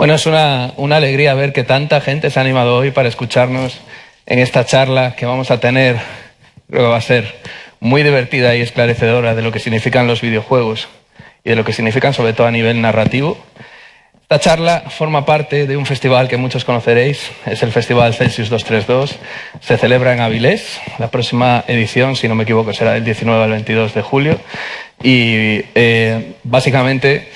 Bueno, es una alegría ver que tanta gente se ha animado hoy para escucharnos en esta charla que vamos a tener. Creo que va a ser muy divertida y esclarecedora de lo que significan los videojuegos y de lo que significan sobre todo a nivel narrativo. Esta charla forma parte de un festival que muchos conoceréis, es el Festival Celsius 232, se celebra en Avilés, la próxima edición, si no me equivoco, será del 19 al 22 de julio y básicamente,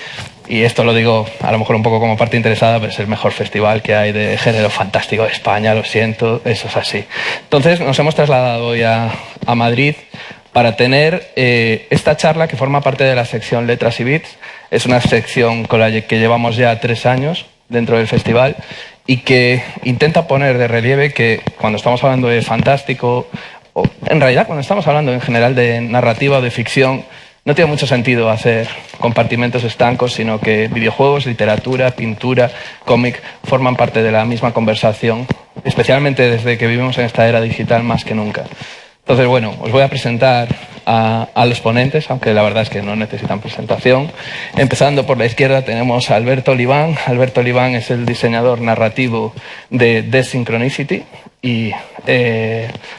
y esto lo digo a lo mejor un poco como parte interesada, pero es el mejor festival que hay de género fantástico de España, lo siento, eso es así. Entonces nos hemos trasladado hoy a Madrid para tener esta charla que forma parte de la sección Letras y Bits. Es una sección con la que llevamos ya 3 años dentro del festival y que intenta poner de relieve que cuando estamos hablando de fantástico, o en realidad cuando estamos hablando en general de narrativa o de ficción, no tiene mucho sentido hacer compartimentos estancos, sino que videojuegos, literatura, pintura, cómic forman parte de la misma conversación, especialmente desde que vivimos en esta era digital más que nunca. Entonces, bueno, os voy a presentar a los ponentes, aunque la verdad es que no necesitan presentación. Empezando por la izquierda tenemos a Alberto Oliván. Alberto Oliván es el diseñador narrativo de Desynchronicity y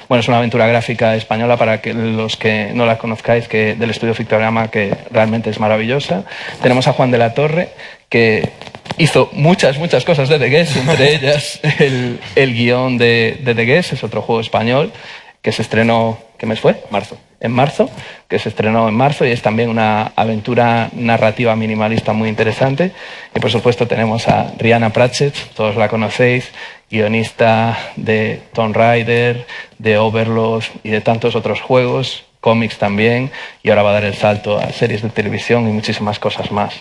bueno, es una aventura gráfica española para que los que no la conozcáis, que del estudio Fictograma, que realmente es maravillosa. Tenemos a Juan de la Torre, que hizo muchas cosas de The Guess, entre ellas el guión de The Guess, es otro juego español que se estrenó, ¿qué mes fue? En marzo, que se estrenó en marzo y es también una aventura narrativa minimalista muy interesante. Y por supuesto tenemos a Rhianna Pratchett, todos la conocéis, guionista de Tomb Raider, de Overlord y de tantos otros juegos, cómics también, y ahora va a dar el salto a series de televisión y muchísimas cosas más.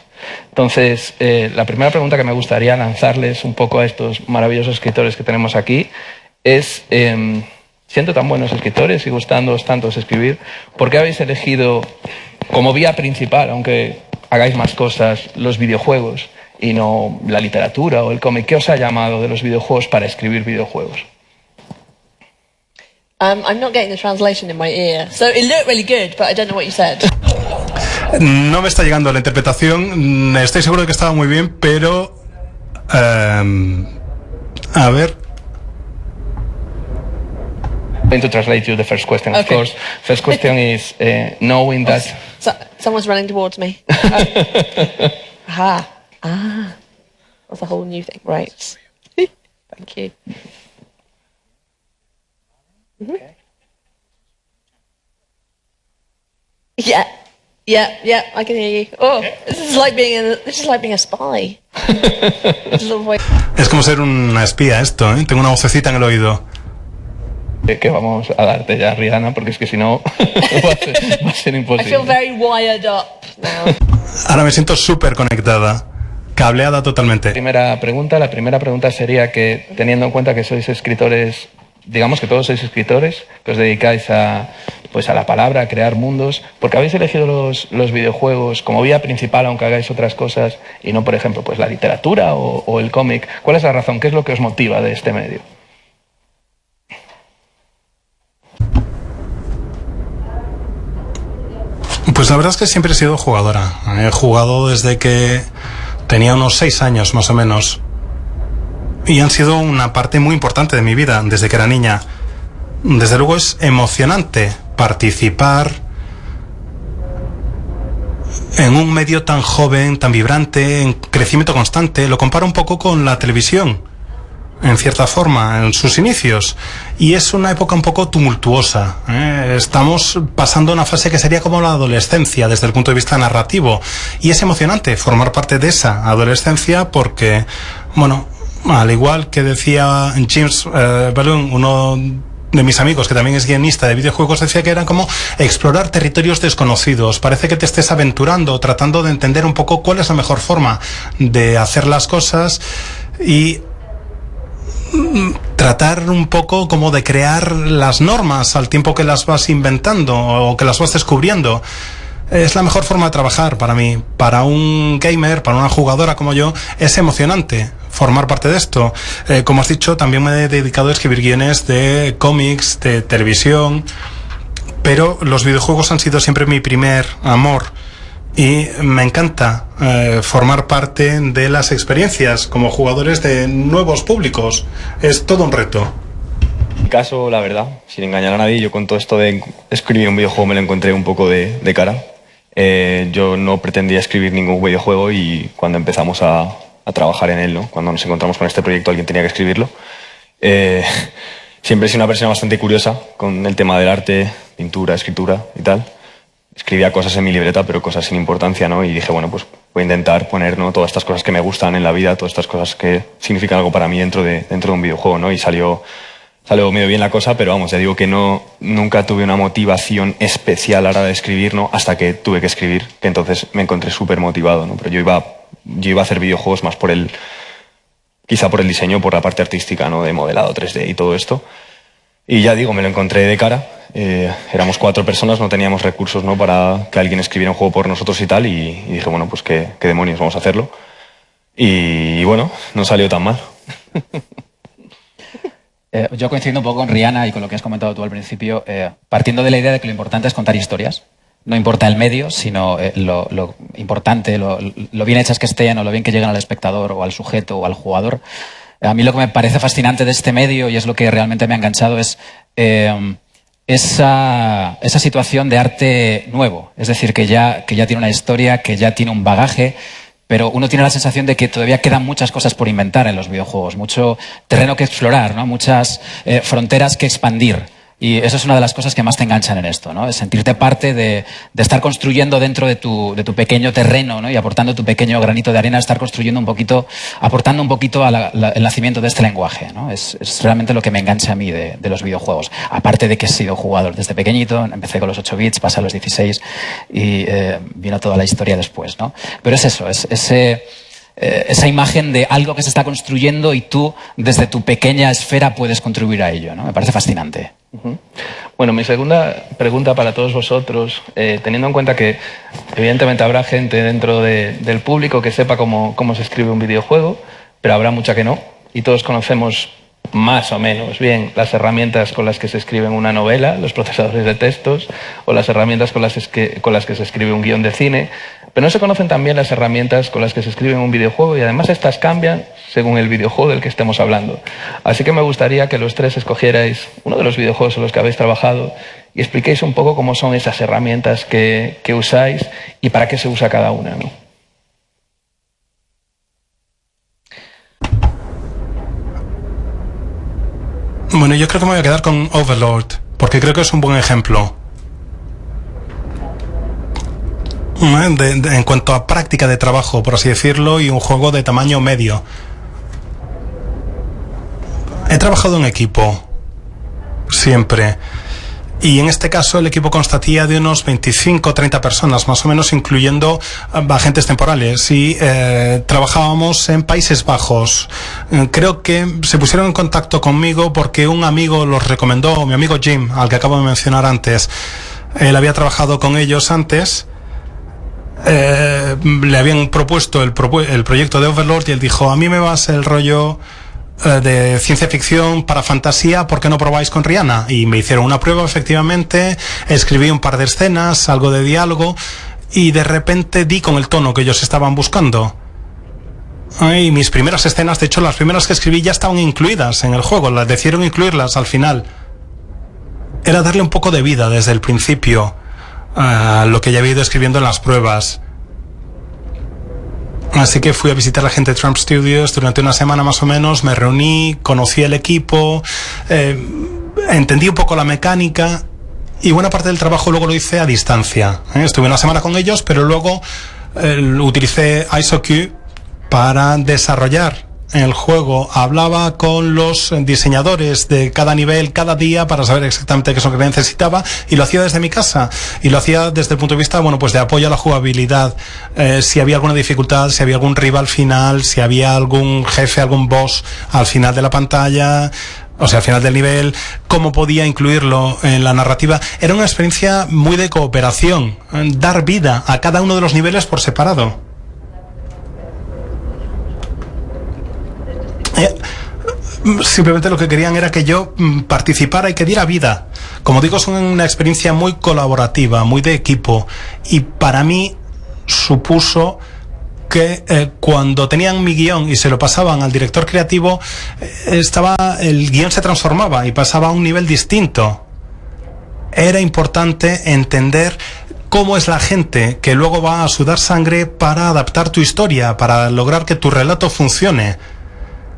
Entonces, la primera pregunta que me gustaría lanzarles un poco a estos maravillosos escritores que tenemos aquí es... siendo tan buenos escritores y gustándoos tanto escribir, ¿por qué habéis elegido como vía principal, aunque hagáis más cosas, los videojuegos y no la literatura o el cómic? ¿Qué os ha llamado de los videojuegos para escribir videojuegos? I'm not getting the translation in my ear, so it looked really good, but I don't know what you said. No me está llegando la interpretación. Estoy seguro de que estaba muy bien, pero a ver. I'm going to translate you the first question, of Okay. course. First question is knowing that... Someone's running towards me. That's a whole new thing, right? Thank you. Okay. Yeah, I can hear you. Oh, this is like being a spy. Es como ser una espía esto, ¿eh? Tengo una vocecita en el oído. Que vamos a darte ya, Rhianna, porque es que si no va a ser imposible. I feel very wired up now. Ahora me siento súper conectada, cableada totalmente. La primera pregunta sería que, teniendo en cuenta que sois escritores, digamos que todos sois escritores, que os dedicáis a la palabra, a crear mundos, ¿por qué habéis elegido los videojuegos como vía principal, aunque hagáis otras cosas, y no, por ejemplo, pues la literatura o el cómic? ¿Cuál es la razón? ¿Qué es lo que os motiva de este medio? Pues la verdad es que siempre he sido jugadora. He jugado desde que tenía unos 6 años más o menos. Y han sido una parte muy importante de mi vida desde que era niña. Desde luego es emocionante participar en un medio tan joven, tan vibrante, en crecimiento constante. Lo comparo un poco con la televisión, en cierta forma, en sus inicios. Y es una época un poco tumultuosa, ¿eh? Estamos pasando una fase que sería como la adolescencia desde el punto de vista narrativo. Y es emocionante formar parte de esa adolescencia porque, bueno, al igual que decía James Balloon, uno de mis amigos que también es guionista de videojuegos, decía que era como explorar territorios desconocidos. Parece que te estés aventurando, tratando de entender un poco cuál es la mejor forma de hacer las cosas y tratar un poco como de crear las normas al tiempo que las vas inventando o que las vas descubriendo. Es la mejor forma de trabajar para mí. Para un gamer, para una jugadora como yo, es emocionante formar parte de esto. Como has dicho, también me he dedicado a escribir guiones de cómics, de televisión, pero los videojuegos han sido siempre mi primer amor. Y me encanta formar parte de las experiencias como jugadores de nuevos públicos. Es todo un reto. En mi caso, la verdad, sin engañar a nadie, yo con todo esto de escribir un videojuego me lo encontré un poco de cara. Yo no pretendía escribir ningún videojuego y cuando empezamos a trabajar en él, ¿no? Cuando nos encontramos con este proyecto, alguien tenía que escribirlo. Siempre he sido una persona bastante curiosa con el tema del arte, pintura, escritura y tal. Escribía cosas en mi libreta, pero cosas sin importancia, ¿no? Y dije, bueno, pues voy a intentar poner, ¿no?, todas estas cosas que me gustan en la vida, todas estas cosas que significan algo para mí dentro de un videojuego, ¿no? Y salió medio bien la cosa, pero vamos, ya digo que nunca tuve una motivación especial a la hora de escribir, ¿no? Hasta que tuve que escribir, que entonces me encontré súper motivado, ¿no? Pero yo iba a hacer videojuegos más quizá por el diseño, por la parte artística, ¿no?, de modelado 3D y todo esto. Y ya digo, me lo encontré de cara. Éramos 4 personas, no teníamos recursos, ¿no?, para que alguien escribiera un juego por nosotros y tal, y dije, bueno, pues qué demonios, vamos a hacerlo. Y bueno, no salió tan mal. Yo coincido un poco con Rihanna y con lo que has comentado tú al principio, partiendo de la idea de que lo importante es contar historias. No importa el medio, sino lo importante, lo bien hechas que estén o lo bien que lleguen al espectador o al sujeto o al jugador. A mí lo que me parece fascinante de este medio, y es lo que realmente me ha enganchado, es esa situación de arte nuevo. Es decir, que ya tiene una historia, que ya tiene un bagaje, pero uno tiene la sensación de que todavía quedan muchas cosas por inventar en los videojuegos, mucho terreno que explorar, ¿no? Muchas fronteras que expandir. Y eso es una de las cosas que más te enganchan en esto, ¿no? Es sentirte parte de estar construyendo dentro de tu pequeño terreno, ¿no? Y aportando tu pequeño granito de arena, estar construyendo un poquito, aportando un poquito el nacimiento de este lenguaje, ¿no? Es realmente lo que me engancha a mí de los videojuegos. Aparte de que he sido jugador desde pequeñito, empecé con los 8 bits, pasé a los 16 y vino toda la historia después, ¿no? Pero es eso, esa imagen de algo que se está construyendo y tú, desde tu pequeña esfera, puedes contribuir a ello, ¿no? Me parece fascinante. Bueno, mi segunda pregunta para todos vosotros, teniendo en cuenta que evidentemente habrá gente dentro del público que sepa cómo se escribe un videojuego, pero habrá mucha que no, y todos conocemos más o menos bien las herramientas con las que se escribe una novela, los procesadores de textos, o las herramientas con las que se escribe un guión de cine, pero no se conocen también las herramientas con las que se escribe un videojuego, y además estas cambian según el videojuego del que estemos hablando. Así que me gustaría que los 3 escogierais uno de los videojuegos en los que habéis trabajado y expliquéis un poco cómo son esas herramientas que usáis y para qué se usa cada una, ¿no? Bueno, yo creo que me voy a quedar con Overlord, porque creo que es un buen ejemplo. En cuanto a práctica de trabajo, por así decirlo, y un juego de tamaño medio. He trabajado en equipo, siempre. Y en este caso el equipo constatía de unos 25 o 30 personas, más o menos, incluyendo agentes temporales. Y trabajábamos en Países Bajos. Creo que se pusieron en contacto conmigo porque un amigo los recomendó, mi amigo Jim, al que acabo de mencionar antes. Él había trabajado con ellos antes. Le habían propuesto el proyecto de Overlord y él dijo, a mí me vas el rollo de ciencia ficción para fantasía, ¿por qué no probáis con Rihanna? Y me hicieron una prueba, efectivamente, escribí un par de escenas, algo de diálogo, y de repente di con el tono que ellos estaban buscando. Y mis primeras escenas, de hecho las primeras que escribí ya estaban incluidas en el juego, las decidieron incluirlas al final. Era darle un poco de vida desde el principio a lo que ya había ido escribiendo en las pruebas. Así que fui a visitar a la gente de Trump Studios durante una semana más o menos, me reuní, conocí el equipo, entendí un poco la mecánica y buena parte del trabajo luego lo hice a distancia. Estuve una semana con ellos, pero luego utilicé ISOQ para desarrollar el juego. Hablaba con los diseñadores de cada nivel, cada día, para saber exactamente qué es lo que necesitaba, y lo hacía desde mi casa, y lo hacía desde el punto de vista, bueno, pues de apoyo a la jugabilidad. Si había alguna dificultad, si había algún rival final, si había algún jefe, algún boss al final de la pantalla, o sea, al final del nivel, cómo podía incluirlo en la narrativa. Era una experiencia muy de cooperación, dar vida a cada uno de los niveles por separado. Simplemente lo que querían era que yo participara y que diera vida. Como digo, es una experiencia muy colaborativa, muy de equipo, y para mí supuso que cuando tenían mi guión y se lo pasaban al director creativo, el guión se transformaba y pasaba a un nivel distinto. Era importante entender cómo es la gente que luego va a sudar sangre para adaptar tu historia, para lograr que tu relato funcione.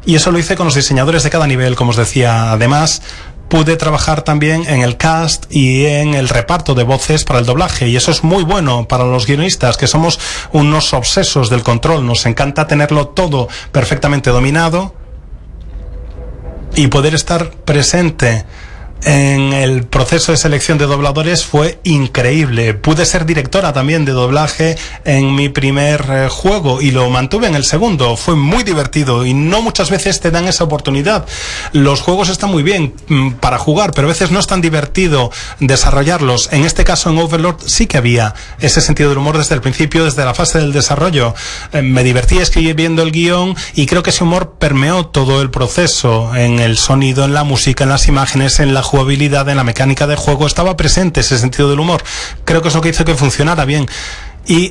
Y eso lo hice con los diseñadores de cada nivel, como os decía. Además, pude trabajar también en el cast y en el reparto de voces para el doblaje, y eso es muy bueno para los guionistas, que somos unos obsesos del control. Nos encanta tenerlo todo perfectamente dominado y poder estar presente en el proceso de selección de dobladores fue increíble. Pude ser directora también de doblaje en mi primer juego y lo mantuve en el segundo. Fue muy divertido y no muchas veces te dan esa oportunidad. Los juegos están muy bien para jugar, pero a veces no es tan divertido desarrollarlos. En este caso, en Overlord sí que había ese sentido del humor desde el principio, desde la fase del desarrollo. Me divertí escribiendo el guión y creo que ese humor permeó todo el proceso, en el sonido, en la música, en las imágenes, en la jugabilidad, en la mecánica de juego. Estaba presente ese sentido del humor. Creo que es lo que hizo que funcionara bien y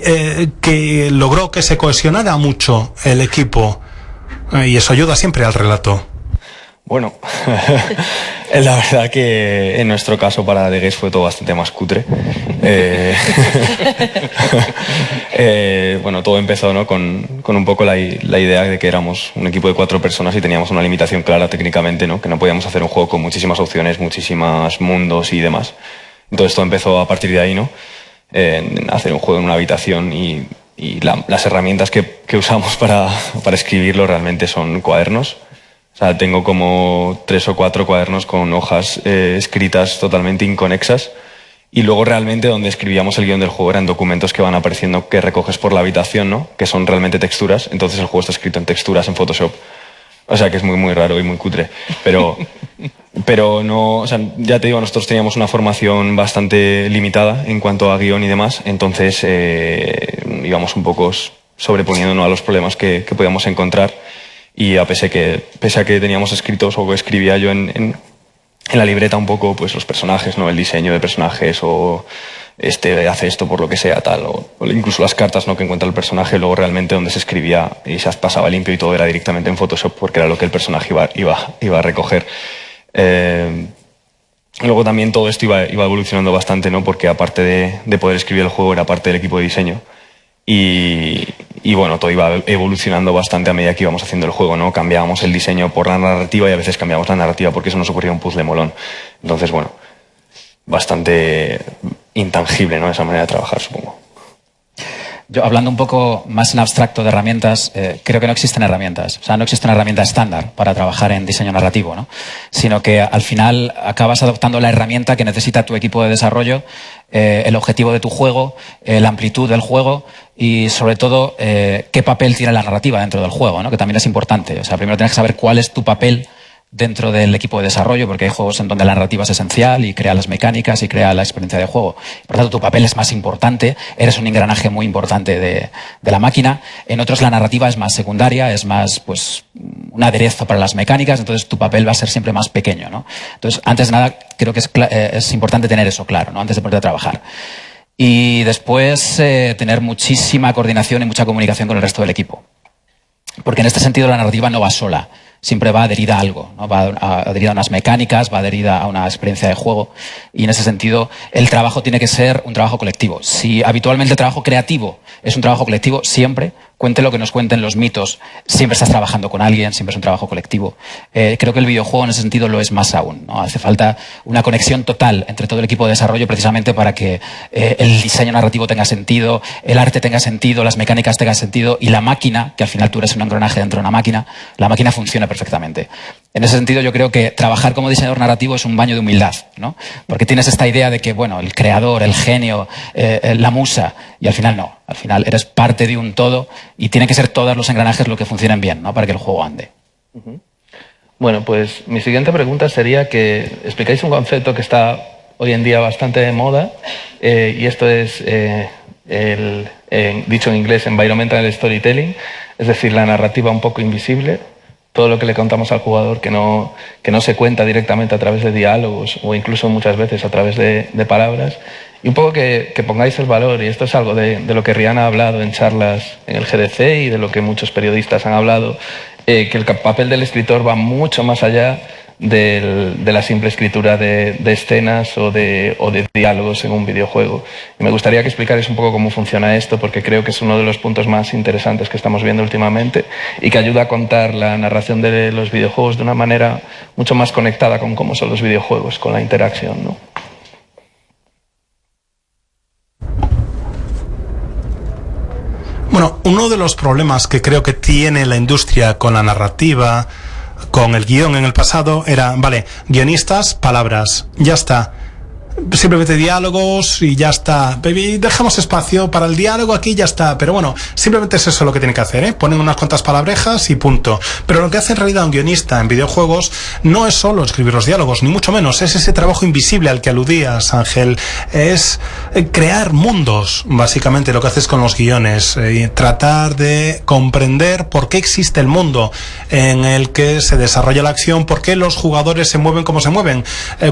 que logró que se cohesionara mucho el equipo, y eso ayuda siempre al relato. Bueno, la verdad que en nuestro caso para The Guest fue todo bastante más cutre. Bueno, todo empezó, ¿no?, con un poco la idea de que éramos un equipo de 4 personas y teníamos una limitación clara técnicamente, ¿no?, que no podíamos hacer un juego con muchísimas opciones, muchísimos mundos y demás. Entonces todo empezó a partir de ahí, ¿no?, en hacer un juego en una habitación y las herramientas que usamos para escribirlo realmente son cuadernos. O sea, tengo como 3 o 4 cuadernos con hojas escritas totalmente inconexas, y luego realmente donde escribíamos el guión del juego eran documentos que van apareciendo, que recoges por la habitación, ¿no?, que son realmente texturas. Entonces el juego está escrito en texturas en Photoshop. O sea, que es muy, muy raro y muy cutre. Pero no, o sea, ya te digo, nosotros teníamos una formación bastante limitada en cuanto a guión y demás, entonces íbamos un poco sobreponiéndonos a los problemas que podíamos encontrar. Y pese a que teníamos escritos, o escribía yo en la libreta un poco pues los personajes, ¿no?, el diseño de personajes, o hace esto por lo que sea, tal, o incluso las cartas, ¿no?, que encuentra el personaje, luego realmente donde se escribía y se pasaba limpio y todo era directamente en Photoshop, porque era lo que el personaje iba a recoger. Luego también todo esto iba evolucionando bastante, ¿no?, porque aparte de poder escribir el juego era parte del equipo de diseño. Y bueno, todo iba evolucionando bastante a medida que íbamos haciendo el juego, ¿no? Cambiábamos el diseño por la narrativa y a veces cambiábamos la narrativa porque eso nos ocurría un puzzle molón. Entonces, bueno, bastante intangible, ¿no?, esa manera de trabajar, supongo. Yo, hablando un poco más en abstracto de herramientas, creo que no existen herramientas. O sea, no existe una herramienta estándar para trabajar en diseño narrativo, ¿no?, sino que al final acabas adoptando la herramienta que necesita tu equipo de desarrollo, el objetivo de tu juego, la amplitud del juego y, sobre todo, qué papel tiene la narrativa dentro del juego, ¿no?, que también es importante. O sea, primero tienes que saber cuál es tu papel dentro del equipo de desarrollo, porque hay juegos en donde la narrativa es esencial y crea las mecánicas y crea la experiencia de juego. Por lo tanto, tu papel es más importante, eres un engranaje muy importante de la máquina. En otros la narrativa es más secundaria, es más pues un aderezo para las mecánicas, entonces tu papel va a ser siempre más pequeño, ¿no? Entonces, antes de nada, creo que es importante tener eso claro, ¿no?, antes de ponerte a trabajar. Y después tener muchísima coordinación y mucha comunicación con el resto del equipo. Porque en este sentido la narrativa no va sola. Siempre va adherida a algo, ¿no?, va adherida a unas mecánicas, va adherida a una experiencia de juego, y en ese sentido el trabajo tiene que ser un trabajo colectivo. Si habitualmente el trabajo creativo es un trabajo colectivo, siempre, cuente lo que nos cuenten los mitos, siempre estás trabajando con alguien, siempre es un trabajo colectivo. Creo que el videojuego en ese sentido lo es más aún, ¿no? Hace falta una conexión total entre todo el equipo de desarrollo precisamente para que el diseño narrativo tenga sentido, el arte tenga sentido, las mecánicas tengan sentido y la máquina, que al final tú eres un engranaje dentro de una máquina, la máquina funciona perfectamente. En ese sentido yo creo que trabajar como diseñador narrativo es un baño de humildad, ¿no? Porque tienes esta idea de que, bueno, el creador, el genio, la musa, y al final no. Al final eres parte de un todo y tienen que ser todos los engranajes lo que funcionen bien, ¿no?, para que el juego ande. Bueno, pues mi siguiente pregunta sería que explicáis un concepto que está hoy en día bastante de moda, y esto es dicho en inglés, environmental storytelling, es decir, la narrativa un poco invisible. todo lo que le contamos al jugador que no se cuenta directamente a través de diálogos o incluso muchas veces a través de palabras. Y un poco que pongáis el valor, y esto es algo de lo que Rihanna ha hablado en charlas en el GDC y de lo que muchos periodistas han hablado, que el papel del escritor va mucho más allá de la simple escritura de escenas o de diálogos en un videojuego. Y me gustaría que explicarais un poco cómo funciona esto, porque creo que es uno de los puntos más interesantes que estamos viendo últimamente y que ayuda a contar la narración de los videojuegos de una manera mucho más conectada con cómo son los videojuegos, con la interacción, ¿no? Bueno, uno de los problemas que creo que tiene la industria con la narrativa, con el guión en el pasado, era, vale, guionistas, palabras, ya está. Simplemente diálogos y ya está. Y dejamos espacio para el diálogo aquí y ya está. Pero bueno, simplemente es eso lo que tiene que hacer, ¿eh? Ponen unas cuantas palabrejas y punto. Pero lo que hace en realidad un guionista en videojuegos no es solo escribir los diálogos, ni mucho menos. Es ese trabajo invisible al que aludías, Ángel. Es crear mundos, básicamente, lo que haces con los guiones. Tratar de comprender por qué existe el mundo en el que se desarrolla la acción, por qué los jugadores se mueven como se mueven.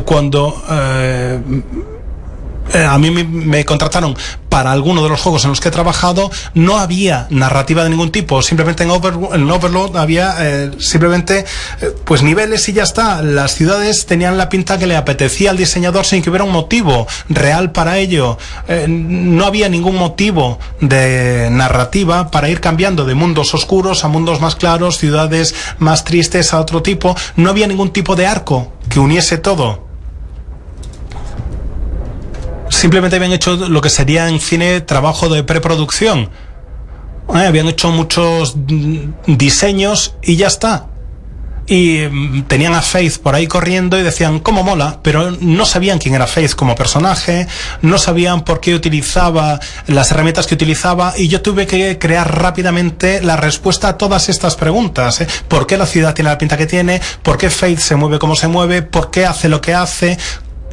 Cuando a mí me contrataron para alguno de los juegos en los que he trabajado, no había narrativa de ningún tipo, simplemente en Overlord había simplemente pues niveles y ya está. Las ciudades tenían la pinta que le apetecía al diseñador sin que hubiera un motivo real para ello. No había ningún motivo de narrativa para ir cambiando de mundos oscuros a mundos más claros, ciudades más tristes a otro tipo. No había ningún tipo de arco que uniese todo. Simplemente habían hecho lo que sería en cine trabajo de preproducción. Habían hecho muchos diseños y ya está. Y tenían a Faith por ahí corriendo y decían, ¿cómo mola? Pero no sabían quién era Faith como personaje, no sabían por qué utilizaba las herramientas que utilizaba, y yo tuve que crear rápidamente la respuesta a todas estas preguntas. ¿Por qué la ciudad tiene la pinta que tiene? ¿Por qué Faith se mueve como se mueve? ¿Por qué hace lo que hace?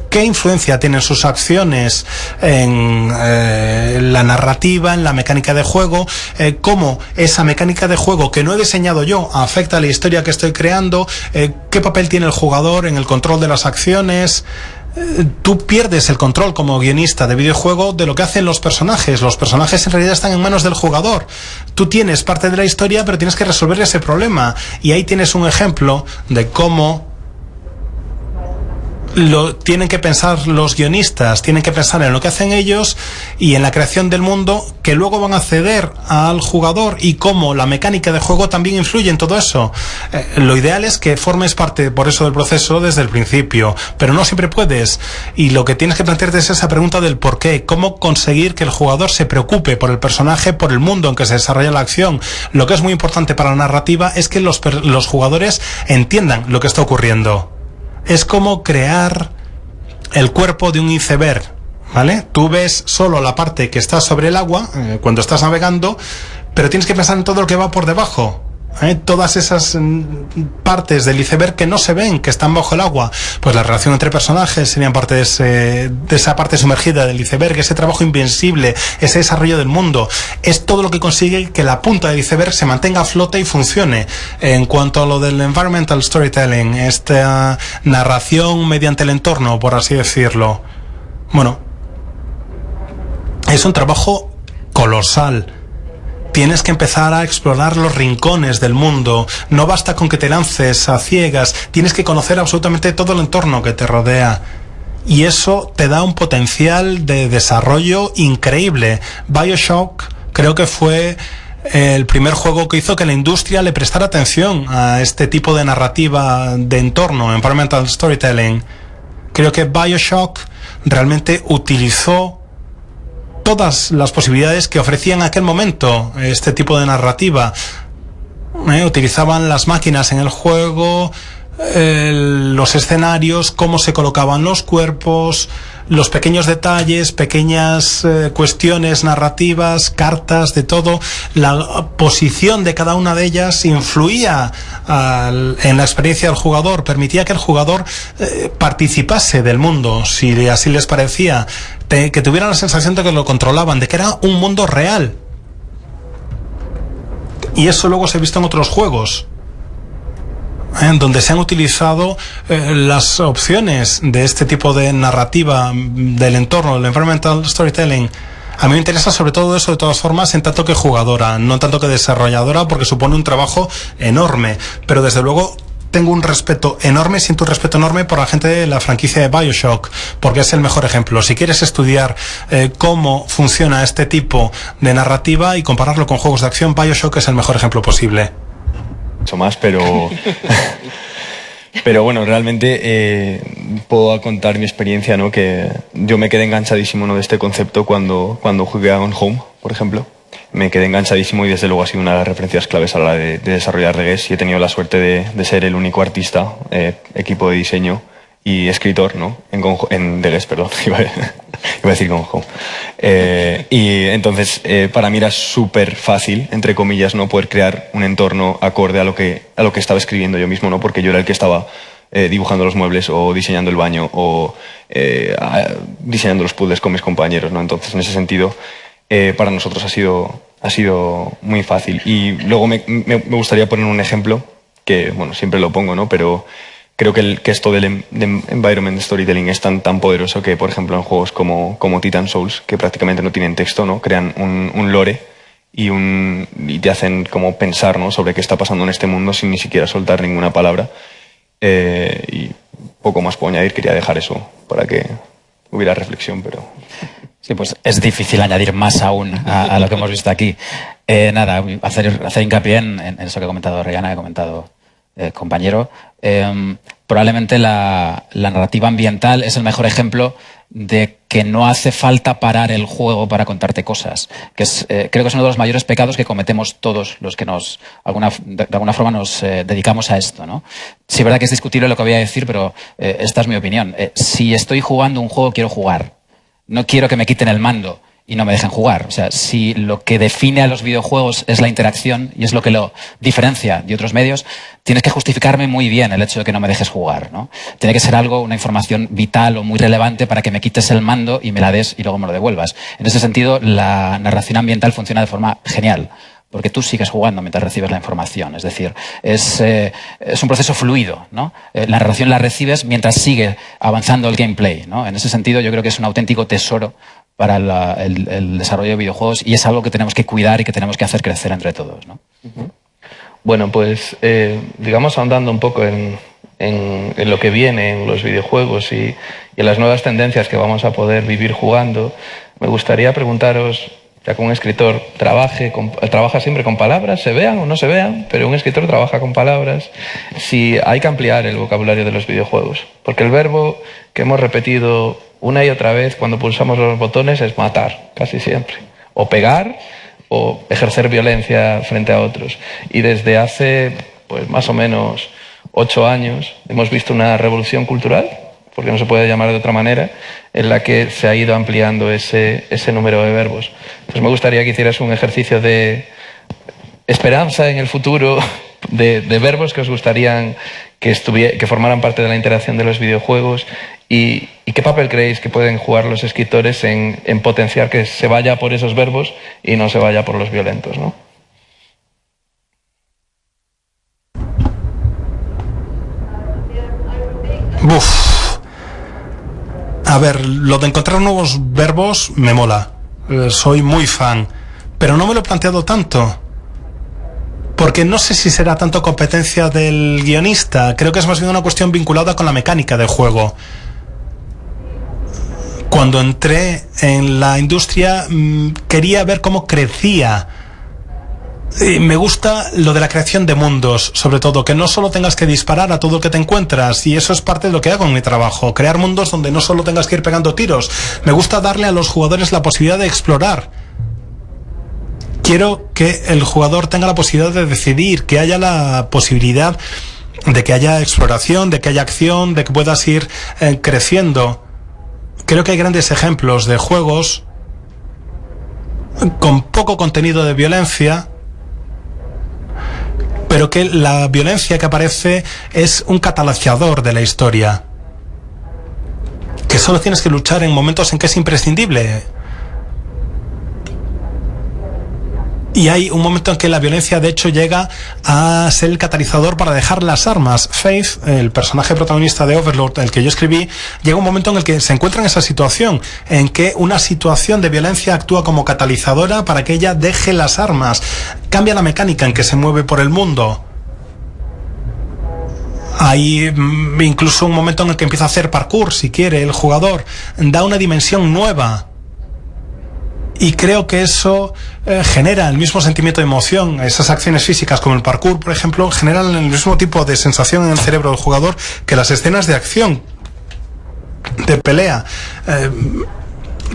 ¿Qué influencia tienen sus acciones en la narrativa, en la mecánica de juego? ¿Cómo esa mecánica de juego que no he diseñado yo afecta a la historia que estoy creando? ¿Qué papel tiene el jugador en el control de las acciones? Tú pierdes el control como guionista de videojuego de lo que hacen los personajes. Los personajes en realidad están en manos del jugador. Tú tienes parte de la historia, pero tienes que resolver ese problema. Y ahí tienes un ejemplo de cómo lo tienen que pensar los guionistas, tienen que pensar en lo que hacen ellos y en la creación del mundo que luego van a ceder al jugador, y cómo la mecánica de juego también influye en todo eso. Lo ideal es que formes parte por eso del proceso desde el principio, pero no siempre puedes, y lo que tienes que plantearte es esa pregunta del por qué, cómo conseguir que el jugador se preocupe por el personaje, por el mundo en que se desarrolla la acción. Lo que es muy importante para la narrativa es que los jugadores entiendan lo que está ocurriendo. Es como crear el cuerpo de un iceberg, ¿vale? Tú ves solo la parte que está sobre el agua cuando estás navegando, pero tienes que pensar en todo lo que va por debajo. Todas esas partes del iceberg que no se ven, que están bajo el agua. Pues la relación entre personajes serían parte de esa parte sumergida del iceberg, ese trabajo invencible, ese desarrollo del mundo. Es todo lo que consigue que la punta del iceberg se mantenga a flote y funcione. En cuanto a lo del environmental storytelling, esta narración mediante el entorno, por así decirlo, bueno, es un trabajo colosal. Tienes que empezar a explorar los rincones del mundo. No basta con que te lances a ciegas. Tienes que conocer absolutamente todo el entorno que te rodea. Y eso te da un potencial de desarrollo increíble. BioShock creo que fue el primer juego que hizo que la industria le prestara atención a este tipo de narrativa de entorno, environmental storytelling. Creo que BioShock realmente utilizó todas las posibilidades que ofrecía en aquel momento este tipo de narrativa. Utilizaban las máquinas en el juego, los escenarios, cómo se colocaban los cuerpos, los pequeños detalles, pequeñas cuestiones narrativas, cartas, de todo. La posición de cada una de ellas influía en la experiencia del jugador, permitía que el jugador participase del mundo, si así les parecía, que tuvieran la sensación de que lo controlaban, de que era un mundo real. Y eso luego se ha visto en otros juegos. donde se han utilizado las opciones de este tipo de narrativa del entorno, el environmental storytelling. A mí me interesa sobre todo eso, de todas formas, en tanto que jugadora, no en tanto que desarrolladora, porque supone un trabajo enorme, pero desde luego tengo un respeto enorme, siento un respeto enorme por la gente de la franquicia de BioShock, porque es el mejor ejemplo. Si quieres estudiar cómo funciona este tipo de narrativa y compararlo con juegos de acción, BioShock es el mejor ejemplo posible. Mucho más, pero pero bueno, realmente puedo contar mi experiencia, ¿no? Que yo me quedé enganchadísimo, ¿no?, de este concepto cuando jugué a On Home, por ejemplo. Me quedé enganchadísimo y desde luego ha sido una de las referencias claves a la hora de desarrollar regués, y he tenido la suerte de ser el único artista, equipo de diseño y escritor, ¿no?, en regués, perdón, iba a decir On Home. Y entonces para mí era súper fácil, entre comillas, no poder crear un entorno acorde a lo que estaba escribiendo yo mismo, ¿no?, porque yo era el que estaba dibujando los muebles o diseñando el baño o diseñando los puzzles con mis compañeros, ¿no? Entonces, en ese sentido, para nosotros ha sido muy fácil. Y luego me gustaría poner un ejemplo que, bueno, siempre lo pongo, ¿no?, pero creo que esto del environment storytelling es tan poderoso que, por ejemplo, en juegos como Titan Souls, que prácticamente no tienen texto, ¿no?, crean un lore y te hacen como pensar, ¿no?, sobre qué está pasando en este mundo sin ni siquiera soltar ninguna palabra. Y poco más puedo añadir, quería dejar eso para que hubiera reflexión, pero... Sí, pues es difícil añadir más aún a lo que hemos visto aquí. Nada, hacer hincapié en eso que ha comentado Rihanna, que ha comentado compañero. Probablemente la narrativa ambiental es el mejor ejemplo de que no hace falta parar el juego para contarte cosas. Creo que es uno de los mayores pecados que cometemos todos los que de alguna forma nos dedicamos a esto, ¿no? Sí, es verdad que es discutible lo que voy a decir, pero esta es mi opinión. Si estoy jugando un juego, quiero jugar. No quiero que me quiten el mando y no me dejen jugar. O sea, si lo que define a los videojuegos es la interacción y es lo que lo diferencia de otros medios, tienes que justificarme muy bien el hecho de que no me dejes jugar, ¿no? Tiene que ser algo, una información vital o muy relevante para que me quites el mando y me la des y luego me lo devuelvas. En ese sentido, la narración ambiental funciona de forma genial, porque tú sigues jugando mientras recibes la información. Es decir, es un proceso fluido, ¿no? La narración la recibes mientras sigue avanzando el gameplay, ¿no? En ese sentido, yo creo que es un auténtico tesoro para el desarrollo de videojuegos, y es algo que tenemos que cuidar y que tenemos que hacer crecer entre todos, ¿no? Bueno, pues digamos, ahondando un poco en lo que viene en los videojuegos y en las nuevas tendencias que vamos a poder vivir jugando, me gustaría preguntaros, ya que un escritor trabaja siempre con palabras, se vean o no se vean, pero un escritor trabaja con palabras, si hay que ampliar el vocabulario de los videojuegos. Porque el verbo que hemos repetido una y otra vez cuando pulsamos los botones es matar, casi siempre. O pegar, o ejercer violencia frente a otros. Y desde hace, pues más o menos 8 años, hemos visto una revolución cultural, porque no se puede llamar de otra manera, en la que se ha ido ampliando ese número de verbos. Entonces me gustaría que hicieras un ejercicio de esperanza en el futuro, de verbos que os gustarían que formaran parte de la interacción de los videojuegos, y qué papel creéis que pueden jugar los escritores en potenciar que se vaya por esos verbos y no se vaya por los violentos, ¿no? A ver, lo de encontrar nuevos verbos me mola. Soy muy fan. Pero no me lo he planteado tanto. Porque no sé si será tanto competencia del guionista. Creo que es más bien una cuestión vinculada con la mecánica del juego. Cuando entré en la industria, quería ver cómo crecía. Me gusta lo de la creación de mundos, sobre todo, que no solo tengas que disparar a todo lo que te encuentras, y eso es parte de lo que hago en mi trabajo, crear mundos donde no solo tengas que ir pegando tiros. Me gusta darle a los jugadores la posibilidad de explorar. Quiero que el jugador tenga la posibilidad de decidir, que haya la posibilidad de que haya exploración, de que haya acción, de que puedas ir creciendo. Creo que hay grandes ejemplos de juegos con poco contenido de violencia, pero que la violencia que aparece es un catalizador de la historia, que solo tienes que luchar en momentos en que es imprescindible. Y hay un momento en que la violencia, de hecho, llega a ser el catalizador para dejar las armas. Faith, el personaje protagonista de Overlord, el que yo escribí, llega un momento en el que se encuentra en esa situación, en que una situación de violencia actúa como catalizadora para que ella deje las armas. Cambia la mecánica en que se mueve por el mundo. Hay incluso un momento en el que empieza a hacer parkour, si quiere, el jugador. Da una dimensión nueva. Y creo que eso genera el mismo sentimiento de emoción. Esas acciones físicas como el parkour, por ejemplo, generan el mismo tipo de sensación en el cerebro del jugador que las escenas de acción, de pelea.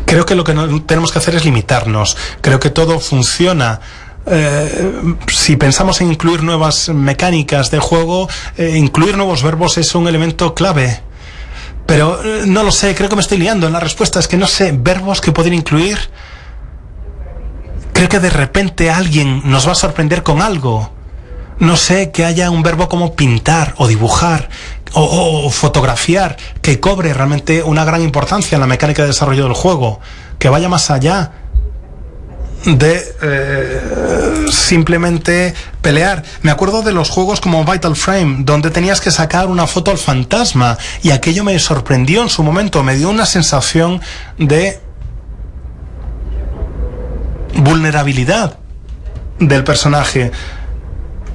Creo que lo que tenemos que hacer es limitarnos. Creo que todo funciona. Si pensamos en incluir nuevas mecánicas de juego, incluir nuevos verbos es un elemento clave. Pero no lo sé, creo que me estoy liando en la respuesta. Es que no sé, verbos que poder incluir. Creo que de repente alguien nos va a sorprender con algo. No sé, que haya un verbo como pintar o dibujar o fotografiar que cobre realmente una gran importancia en la mecánica de desarrollo del juego, que vaya más allá de simplemente pelear. Me acuerdo de los juegos como Vital Frame, donde tenías que sacar una foto al fantasma, y aquello me sorprendió en su momento, me dio una sensación de vulnerabilidad del personaje,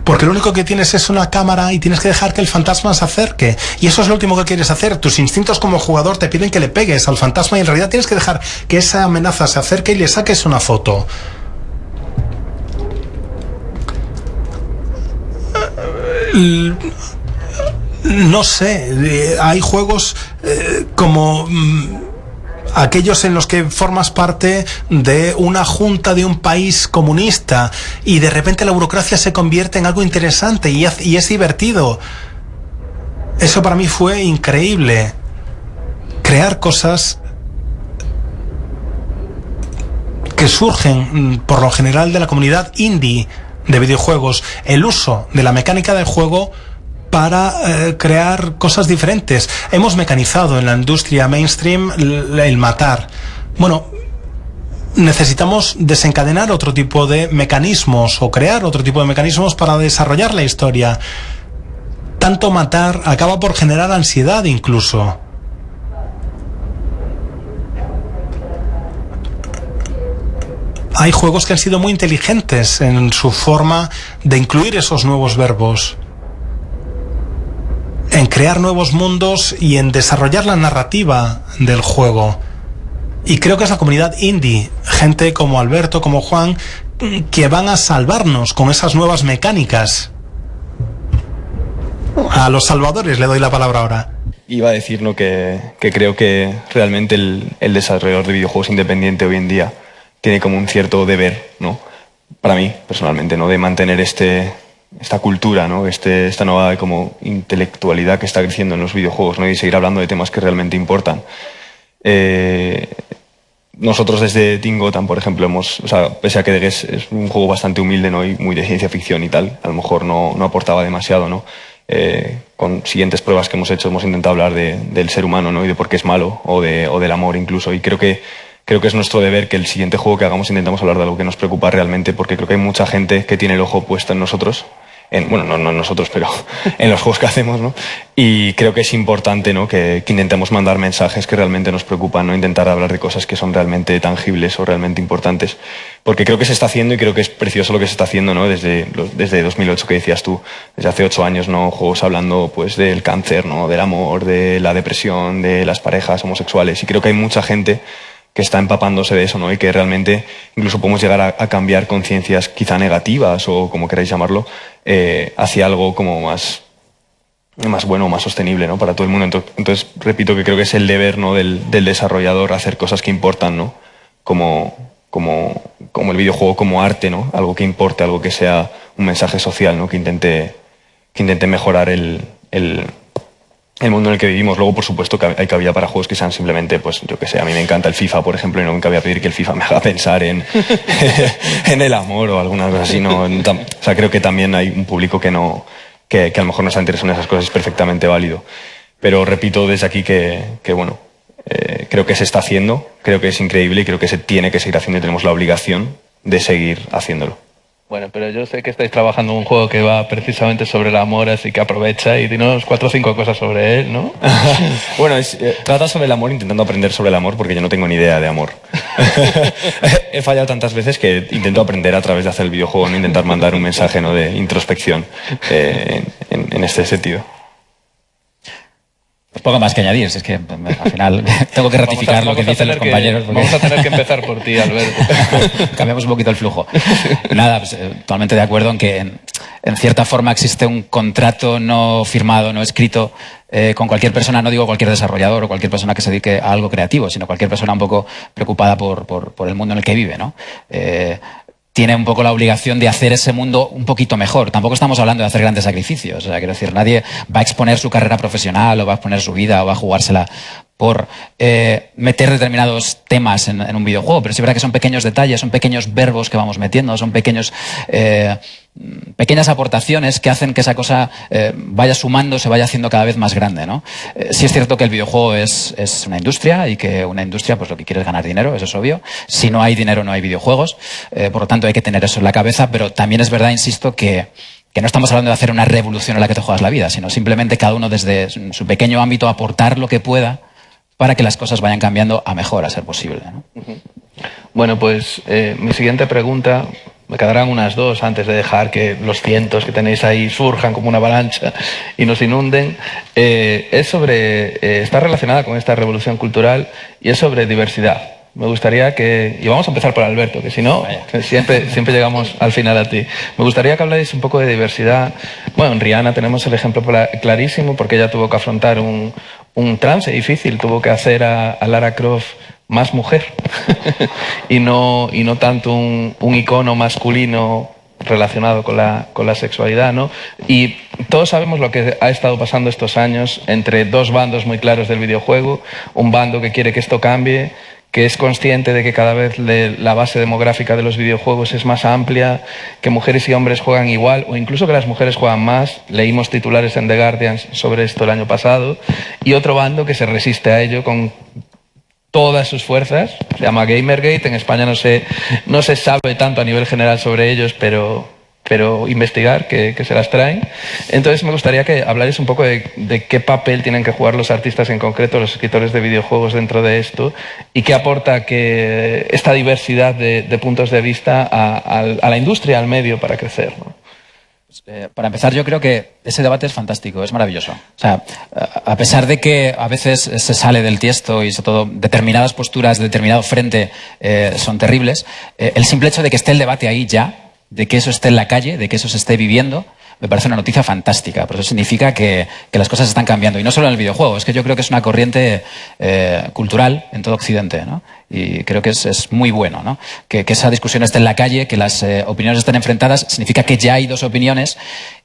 porque lo único que tienes es una cámara y tienes que dejar que el fantasma se acerque, y eso es lo último que quieres hacer. Tus instintos como jugador te piden que le pegues al fantasma, y en realidad tienes que dejar que esa amenaza se acerque y le saques una foto. No sé, hay juegos como aquellos en los que formas parte de una junta de un país comunista y de repente la burocracia se convierte en algo interesante y es divertido. Eso para mí fue increíble. Crear cosas que surgen por lo general de la comunidad indie de videojuegos, el uso de la mecánica del juego para crear cosas diferentes. Hemos mecanizado en la industria mainstream el matar. Bueno, necesitamos desencadenar otro tipo de mecanismos o crear otro tipo de mecanismos para desarrollar la historia. Tanto matar acaba por generar ansiedad incluso. Hay juegos que han sido muy inteligentes en su forma de incluir esos nuevos verbos, en crear nuevos mundos y en desarrollar la narrativa del juego. Y creo que es la comunidad indie, gente como Alberto, como Juan, que van a salvarnos con esas nuevas mecánicas. A los salvadores le doy la palabra ahora. Iba a decir, ¿no?, que creo que realmente el desarrollador de videojuegos independiente hoy en día tiene como un cierto deber, ¿no?, para mí personalmente, ¿no?, de mantener esta cultura, ¿no?, esta nueva como intelectualidad que está creciendo en los videojuegos, ¿no?, y seguir hablando de temas que realmente importan. Nosotros desde Tingotan, por ejemplo, pese a que The Guest es un juego bastante humilde, ¿no?, y muy de ciencia ficción y tal, a lo mejor no aportaba demasiado, ¿no? Con siguientes pruebas que hemos hecho hemos intentado hablar del ser humano, ¿no?, y de por qué es malo, o del amor incluso, y creo que es nuestro deber que el siguiente juego que hagamos intentemos hablar de algo que nos preocupa realmente, porque creo que hay mucha gente que tiene el ojo puesto en nosotros, bueno, no en nosotros, pero en los juegos que hacemos, ¿no? Y creo que es importante, ¿no?, que intentemos mandar mensajes que realmente nos preocupan, ¿no?, intentar hablar de cosas que son realmente tangibles o realmente importantes, porque creo que se está haciendo y creo que es precioso lo que se está haciendo, ¿no?, desde 2008 que decías tú, desde hace 8 años, ¿no?, juegos hablando pues del cáncer, ¿no?, del amor, de la depresión, de las parejas homosexuales, y creo que hay mucha gente que está empapándose de eso, ¿no?, y que realmente incluso podemos llegar a cambiar conciencias quizá negativas o como queráis llamarlo, hacia algo como más bueno, más sostenible, ¿no?, para todo el mundo. Entonces repito que creo que es el deber, ¿no?, del desarrollador hacer cosas que importan, ¿no?, como el videojuego como arte, ¿no?, algo que importe, algo que sea un mensaje social, ¿no?, que intente mejorar el mundo en el que vivimos. Luego, por supuesto, que hay cabida para juegos que sean simplemente, pues yo que sé, a mí me encanta el FIFA, por ejemplo, y nunca voy a pedir que el FIFA me haga pensar en el amor o alguna cosa así, ¿no? O sea, creo que también hay un público que a lo mejor no se interesa en esas cosas, es perfectamente válido. Pero repito desde aquí que bueno, creo que se está haciendo, creo que es increíble y creo que se tiene que seguir haciendo y tenemos la obligación de seguir haciéndolo. Bueno, pero yo sé que estáis trabajando en un juego que va precisamente sobre el amor, así que aprovecha y dinos 4 o 5 cosas sobre él, ¿no? Bueno, trata sobre el amor intentando aprender sobre el amor porque yo no tengo ni idea de amor. He fallado tantas veces que intento aprender a través de hacer el videojuego, no intentar mandar un mensaje, ¿no?, de introspección en este sentido. Pues poco más que añadir, si es que al final tengo que ratificar lo que dicen los compañeros. Porque... Vamos a tener que empezar por ti, Alberto. Cambiamos un poquito el flujo. Nada, pues, totalmente de acuerdo en que en cierta forma existe un contrato no firmado, no escrito con cualquier persona, no digo cualquier desarrollador o cualquier persona que se dedique a algo creativo, sino cualquier persona un poco preocupada por el mundo en el que vive, ¿no? Tiene un poco la obligación de hacer ese mundo un poquito mejor. Tampoco estamos hablando de hacer grandes sacrificios. O sea, quiero decir, nadie va a exponer su carrera profesional o va a exponer su vida o va a jugársela por meter determinados temas en un videojuego. Pero sí es verdad que son pequeños detalles, son pequeños verbos que vamos metiendo, son pequeñas aportaciones que hacen que esa cosa vaya sumando, se vaya haciendo cada vez más grande, ¿no? Sí es cierto que el videojuego es una industria y que una industria pues lo que quiere es ganar dinero, eso es obvio. Si no hay dinero no hay videojuegos, por lo tanto hay que tener eso en la cabeza, pero también es verdad, insisto, que no estamos hablando de hacer una revolución en la que te juegas la vida, sino simplemente cada uno desde su pequeño ámbito aportar lo que pueda para que las cosas vayan cambiando a mejor, a ser posible, ¿no? Bueno, pues mi siguiente pregunta, me quedarán unas 2 antes de dejar que los cientos que tenéis ahí surjan como una avalancha y nos inunden, es sobre, está relacionada con esta revolución cultural y es sobre diversidad. Me gustaría que, y vamos a empezar por Alberto, que si no, siempre llegamos al final a ti. Me gustaría que habláis un poco de diversidad. Bueno, en Rihanna tenemos el ejemplo clarísimo porque ella tuvo que afrontar un trance difícil, tuvo que hacer a Lara Croft más mujer y no tanto un icono masculino relacionado con la sexualidad, ¿no? Y todos sabemos lo que ha estado pasando estos años entre 2 bandos muy claros del videojuego, un bando que quiere que esto cambie, que es consciente de que cada vez la base demográfica de los videojuegos es más amplia, que mujeres y hombres juegan igual, o incluso que las mujeres juegan más. Leímos titulares en The Guardian sobre esto el año pasado. Y otro bando que se resiste a ello con todas sus fuerzas, se llama Gamergate. En España no se sabe tanto a nivel general sobre ellos, pero investigar que se las traen. Entonces me gustaría que hablarais un poco de qué papel tienen que jugar los artistas en concreto, los escritores de videojuegos dentro de esto, y qué aporta que esta diversidad de puntos de vista a la industria, al medio, para crecer, ¿no? Para empezar, yo creo que ese debate es fantástico, es maravilloso. O sea, a pesar de que a veces se sale del tiesto y sobre todo determinadas posturas de determinado frente son terribles, el simple hecho de que esté el debate ahí ya, de que eso esté en la calle, de que eso se esté viviendo, me parece una noticia fantástica, porque eso significa que las cosas están cambiando. Y no solo en el videojuego, es que yo creo que es una corriente cultural en todo Occidente, ¿no? Y creo que es muy bueno, ¿no? Que esa discusión esté en la calle, que las opiniones estén enfrentadas, significa que ya hay 2 opiniones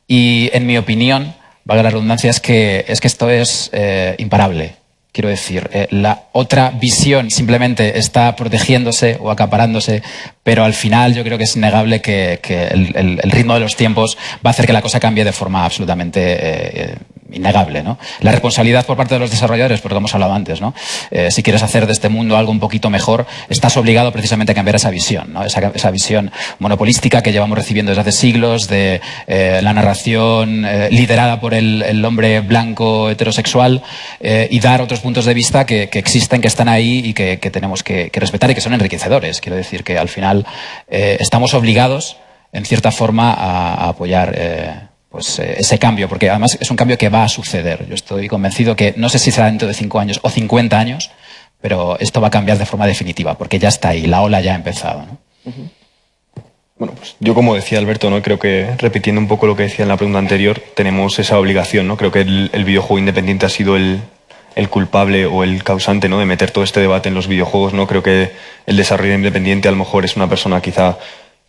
y, en mi opinión, valga la redundancia, es que esto es imparable. Quiero decir, la otra visión simplemente está protegiéndose o acaparándose, pero al final yo creo que es innegable que el ritmo de los tiempos va a hacer que la cosa cambie de forma absolutamente innegable, ¿no? La responsabilidad por parte de los desarrolladores, porque hemos hablado antes, ¿no? Si quieres hacer de este mundo algo un poquito mejor, estás obligado precisamente a cambiar esa visión, ¿no? Esa visión monopolística que llevamos recibiendo desde hace siglos de la narración liderada por el hombre blanco heterosexual y dar otros puntos de vista que existen, que están ahí y que tenemos que respetar y que son enriquecedores. Quiero decir que al final estamos obligados, en cierta forma, a apoyar ese cambio, porque además es un cambio que va a suceder. Yo estoy convencido que no sé si será dentro de 5 años o 50 años, pero esto va a cambiar de forma definitiva, porque ya está ahí, la ola ya ha empezado, ¿no? Bueno, pues yo, como decía Alberto, ¿no? Creo que, repitiendo un poco lo que decía en la pregunta anterior, tenemos esa obligación, ¿no? Creo que el videojuego independiente ha sido el culpable o el causante, ¿no? De meter todo este debate en los videojuegos, ¿no? Creo que el desarrollador independiente a lo mejor es una persona quizá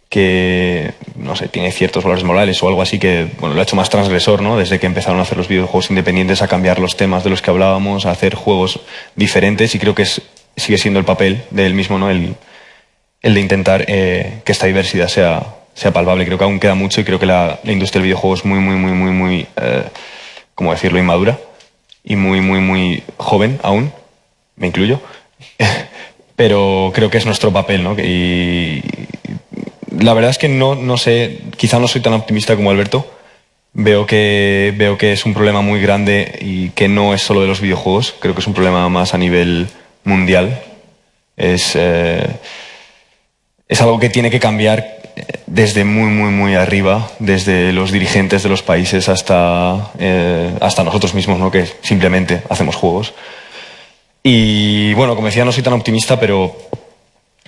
que, no sé, tiene ciertos valores morales o algo así que, bueno, lo ha hecho más transgresor, ¿no? Desde que empezaron a hacer los videojuegos independientes, a cambiar los temas de los que hablábamos, a hacer juegos diferentes, y creo que sigue siendo el papel de él mismo, ¿no? El de intentar que esta diversidad sea palpable. Creo que aún queda mucho y creo que la industria del videojuego es muy, ¿cómo decirlo?, inmadura y muy joven aún, me incluyo. Pero creo que es nuestro papel, ¿no? Y La verdad es que no sé, quizá no soy tan optimista como Alberto. Veo que es un problema muy grande y que no es solo de los videojuegos. Creo que es un problema más a nivel mundial. Es algo que tiene que cambiar desde muy arriba, desde los dirigentes de los países hasta nosotros mismos, ¿no? Que simplemente hacemos juegos. Y bueno, como decía, no soy tan optimista, pero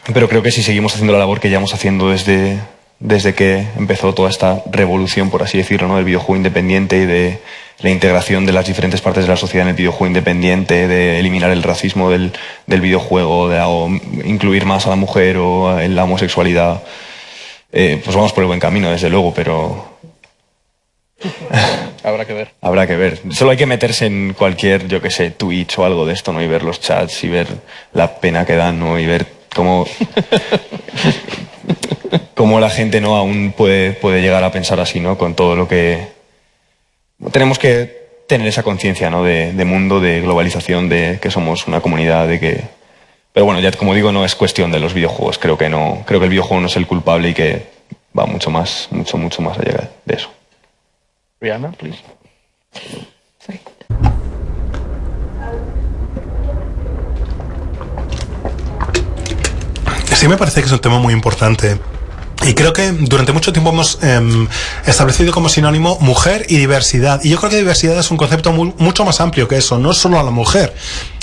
creo que si seguimos haciendo la labor que llevamos haciendo desde que empezó toda esta revolución, por así decirlo, ¿no? Del videojuego independiente y de la integración de las diferentes partes de la sociedad en el videojuego independiente, de eliminar el racismo del videojuego, o incluir más a la mujer o en la homosexualidad, pues vamos por el buen camino, desde luego, pero Habrá que ver. Habrá que ver. Solo hay que meterse en cualquier, yo qué sé, Twitch o algo de esto, ¿no? Y ver los chats y ver la pena que dan, ¿no? Y ver cómo la gente, ¿no? Aún puede llegar a pensar así, ¿no? Con todo lo que... Tenemos que tener esa conciencia, ¿no? De mundo, de globalización, de que somos una comunidad, de que... Pero bueno, ya como digo, no es cuestión de los videojuegos. Creo que el videojuego no es el culpable y que va mucho más allá de eso. Rihanna, please. Sorry. Sí, me parece que es un tema muy importante. Y creo que durante mucho tiempo hemos establecido como sinónimo mujer y diversidad. Y yo creo que diversidad es un concepto mucho más amplio que eso. No es solo a la mujer.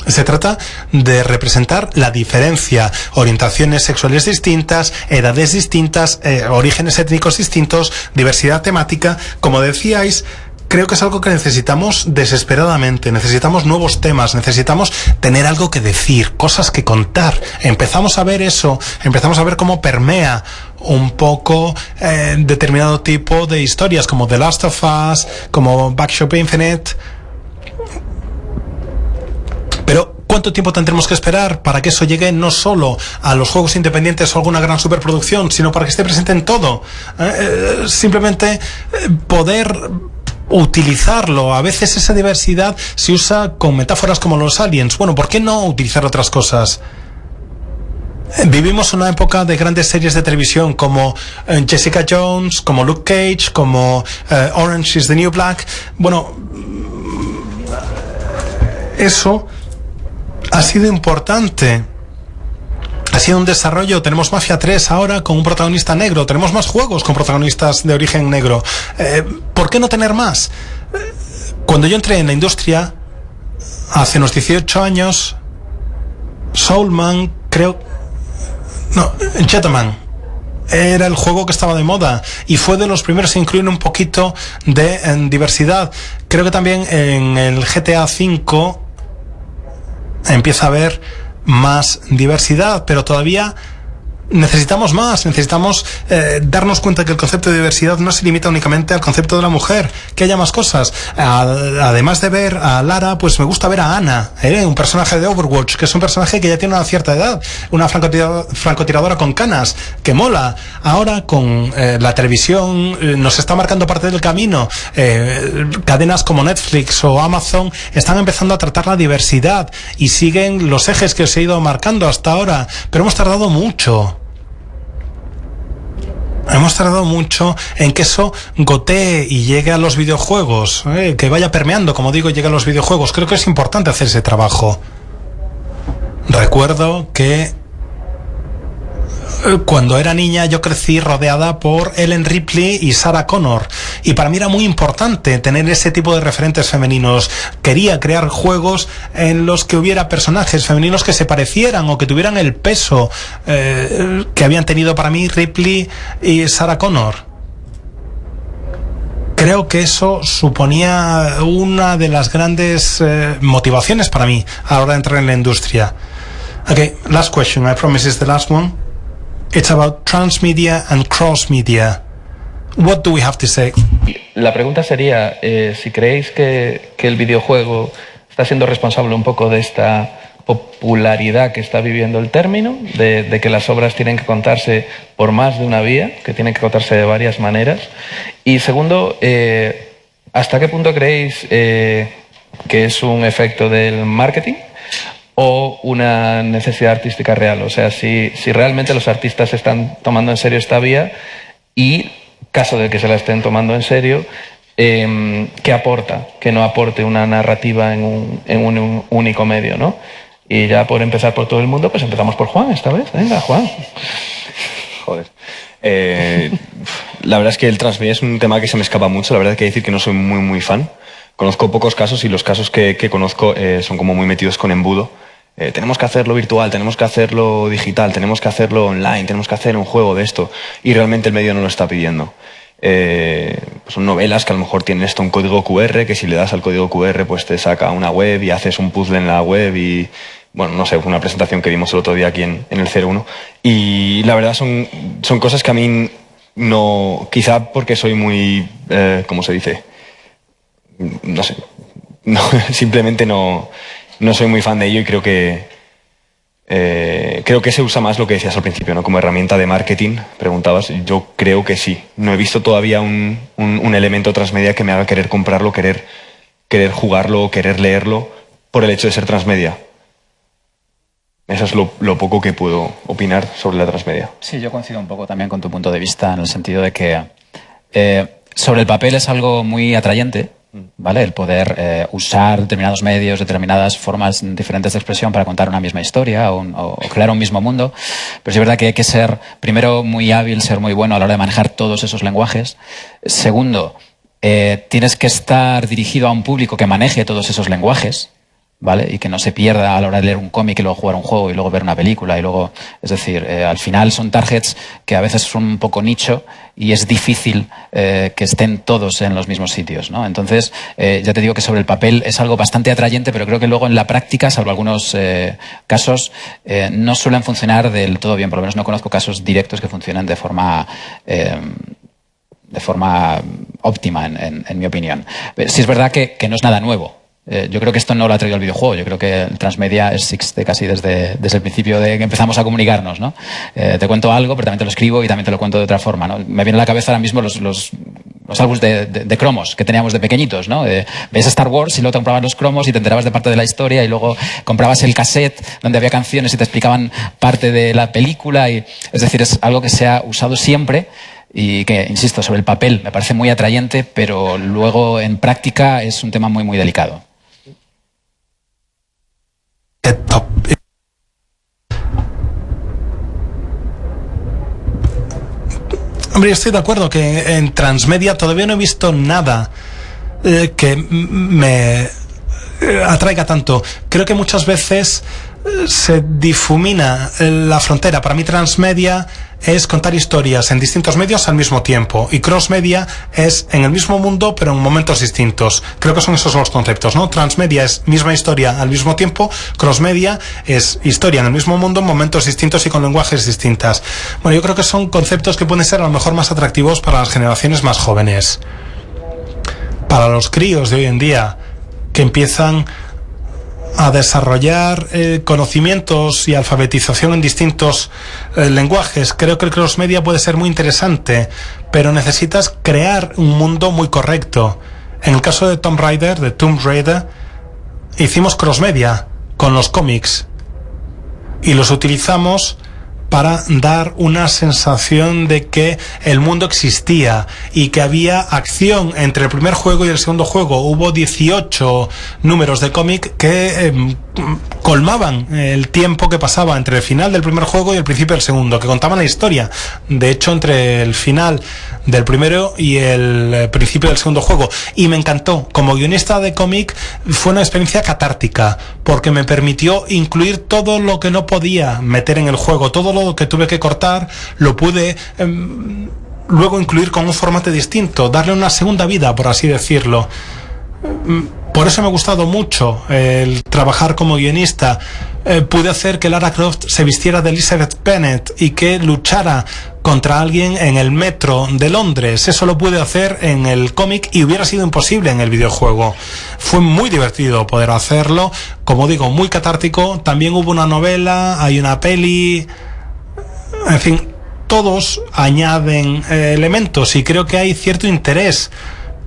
Se trata de representar la diferencia, orientaciones sexuales distintas, edades distintas, orígenes étnicos distintos, diversidad temática. Como decíais, creo que es algo que necesitamos desesperadamente. Necesitamos nuevos temas, necesitamos tener algo que decir, cosas que contar. Empezamos a ver eso, empezamos a ver cómo permea un poco determinado tipo de historias, como The Last of Us, como Backshop Infinite. Pero ¿cuánto tiempo tendremos que esperar para que eso llegue no solo a los juegos independientes o alguna gran superproducción, sino para que esté presente en todo? Simplemente poder utilizarlo. A veces esa diversidad se usa con metáforas como los aliens. Bueno, ¿por qué no utilizar otras cosas? Vivimos una época de grandes series de televisión como Jessica Jones, como Luke Cage, como Orange is the New Black. Bueno, eso ha sido importante. Ha sido un desarrollo. Tenemos Mafia 3 ahora con un protagonista negro. Tenemos más juegos con protagonistas de origen negro. ¿Por qué no tener más? Cuando yo entré en la industria, hace unos 18 años, Soulman, Gentleman era el juego que estaba de moda y fue de los primeros a incluir un poquito de diversidad. Creo que también en el GTA V empieza a haber más diversidad, pero todavía necesitamos más, necesitamos darnos cuenta que el concepto de diversidad no se limita únicamente al concepto de la mujer, que haya más cosas. Además de ver a Lara, pues me gusta ver a Ana, un personaje de Overwatch, que es un personaje que ya tiene una cierta edad, una francotiradora con canas, que mola. Ahora con la televisión nos está marcando parte del camino. Cadenas como Netflix o Amazon están empezando a tratar la diversidad y siguen los ejes que os he ido marcando hasta ahora, pero hemos tardado mucho. Hemos tardado mucho en que eso gotee y llegue a los videojuegos, que vaya permeando, como digo, llegue a los videojuegos. Creo que es importante hacer ese trabajo. Recuerdo que cuando era niña yo crecí rodeada por Ellen Ripley y Sarah Connor, y para mí era muy importante tener ese tipo de referentes femeninos. Quería crear juegos en los que hubiera personajes femeninos que se parecieran o que tuvieran el peso que habían tenido para mí Ripley y Sarah Connor. Creo que eso suponía una de las grandes motivaciones para mí a la hora de entrar en la industria. Okay, last question, I promise is the last one. It's about transmedia and cross-media. What do we have to say? La pregunta sería si creéis que el videojuego está siendo responsable un poco de esta popularidad que está viviendo el término, de que las obras tienen que contarse por más de una vía, que tienen que contarse de varias maneras. Y segundo, ¿hasta qué punto creéis que es un efecto del marketing o una necesidad artística real. O sea, si realmente los artistas están tomando en serio esta vía y, caso de que se la estén tomando en serio, ¿qué aporta? Que no aporte una narrativa en un único medio, ¿no? Y ya por empezar por todo el mundo, pues empezamos por Juan esta vez. Venga, Juan. Joder. La verdad es que el transmedia es un tema que se me escapa mucho. La verdad hay que decir que no soy muy fan. Conozco pocos casos y los casos que conozco son como muy metidos con embudo. Tenemos que hacerlo virtual, tenemos que hacerlo digital, tenemos que hacerlo online, tenemos que hacer un juego de esto. Y realmente el medio no lo está pidiendo. Son novelas que a lo mejor tienen esto un código QR, que si le das al código QR pues te saca una web y haces un puzzle en la web y... Bueno, no sé, fue una presentación que dimos el otro día aquí en el 01. Y la verdad son cosas que a mí no... Quizá porque soy muy... ¿cómo se dice? No sé. No, simplemente no soy muy fan de ello y creo que se usa más lo que decías al principio, ¿no? Como herramienta de marketing, preguntabas. Yo creo que sí. No he visto todavía un elemento transmedia que me haga querer comprarlo, querer jugarlo, querer leerlo por el hecho de ser transmedia. Eso es lo poco que puedo opinar sobre la transmedia. Sí, yo coincido un poco también con tu punto de vista en el sentido de que sobre el papel es algo muy atrayente, ¿vale? El poder usar determinados medios, determinadas formas diferentes de expresión para contar una misma historia o crear un mismo mundo. Pero sí es verdad que hay que ser, primero, muy hábil, ser muy bueno a la hora de manejar todos esos lenguajes. Segundo, tienes que estar dirigido a un público que maneje todos esos lenguajes, ¿vale? Y que no se pierda a la hora de leer un cómic y luego jugar un juego y luego ver una película y luego... Es decir, al final son targets que a veces son un poco nicho y es difícil que estén todos en los mismos sitios, ¿no? Entonces, ya te digo que sobre el papel es algo bastante atrayente, pero creo que luego en la práctica, salvo algunos casos, no suelen funcionar del todo bien. Por lo menos no conozco casos directos que funcionen de forma óptima, en mi opinión. Sí es verdad que no es nada nuevo. Yo creo que esto no lo ha traído el videojuego. Yo creo que el transmedia existe casi desde el principio de que empezamos a comunicarnos, ¿no? Te cuento algo, pero también te lo escribo y también te lo cuento de otra forma, ¿no? Me viene a la cabeza ahora mismo los álbumes de cromos que teníamos de pequeñitos, ¿no? Ves Star Wars y luego te comprabas los cromos y te enterabas de parte de la historia y luego comprabas el cassette donde había canciones y te explicaban parte de la película. Es decir, es algo que se ha usado siempre y que, insisto, sobre el papel me parece muy atrayente, pero luego en práctica es un tema muy delicado. Hombre, yo estoy de acuerdo que en transmedia todavía no he visto nada que me atraiga tanto. Creo que muchas veces se difumina la frontera. Para mí transmedia es contar historias en distintos medios al mismo tiempo, y crossmedia es en el mismo mundo pero en momentos distintos. Creo que son esos los conceptos, ¿no? Transmedia es misma historia al mismo tiempo, crossmedia es historia en el mismo mundo en momentos distintos y con lenguajes distintas. Bueno, yo creo que son conceptos que pueden ser a lo mejor más atractivos para las generaciones más jóvenes. Para los críos de hoy en día que empiezan a desarrollar conocimientos y alfabetización en distintos lenguajes, creo que el crossmedia puede ser muy interesante, pero necesitas crear un mundo muy correcto. En el caso de Tomb Raider, hicimos crossmedia con los cómics y los utilizamos para dar una sensación de que el mundo existía y que había acción entre el primer juego y el segundo juego. Hubo 18 números de cómic que colmaban el tiempo que pasaba entre el final del primer juego y el principio del segundo, que contaban la historia. De hecho, entre el final del primero y el principio del segundo juego. Y me encantó. Como guionista de cómic fue una experiencia catártica, porque me permitió incluir todo lo que no podía meter en el juego, todo lo que tuve que cortar, lo pude luego incluir con un formato distinto, darle una segunda vida, por así decirlo. Por eso me ha gustado mucho el trabajar como guionista. Pude hacer que Lara Croft se vistiera de Elizabeth Bennet y que luchara contra alguien en el metro de Londres. Eso lo pude hacer en el cómic y hubiera sido imposible en el videojuego. Fue muy divertido poder hacerlo, como digo, muy catártico. También hubo una novela, hay una peli, en fin, todos añaden elementos y creo que hay cierto interés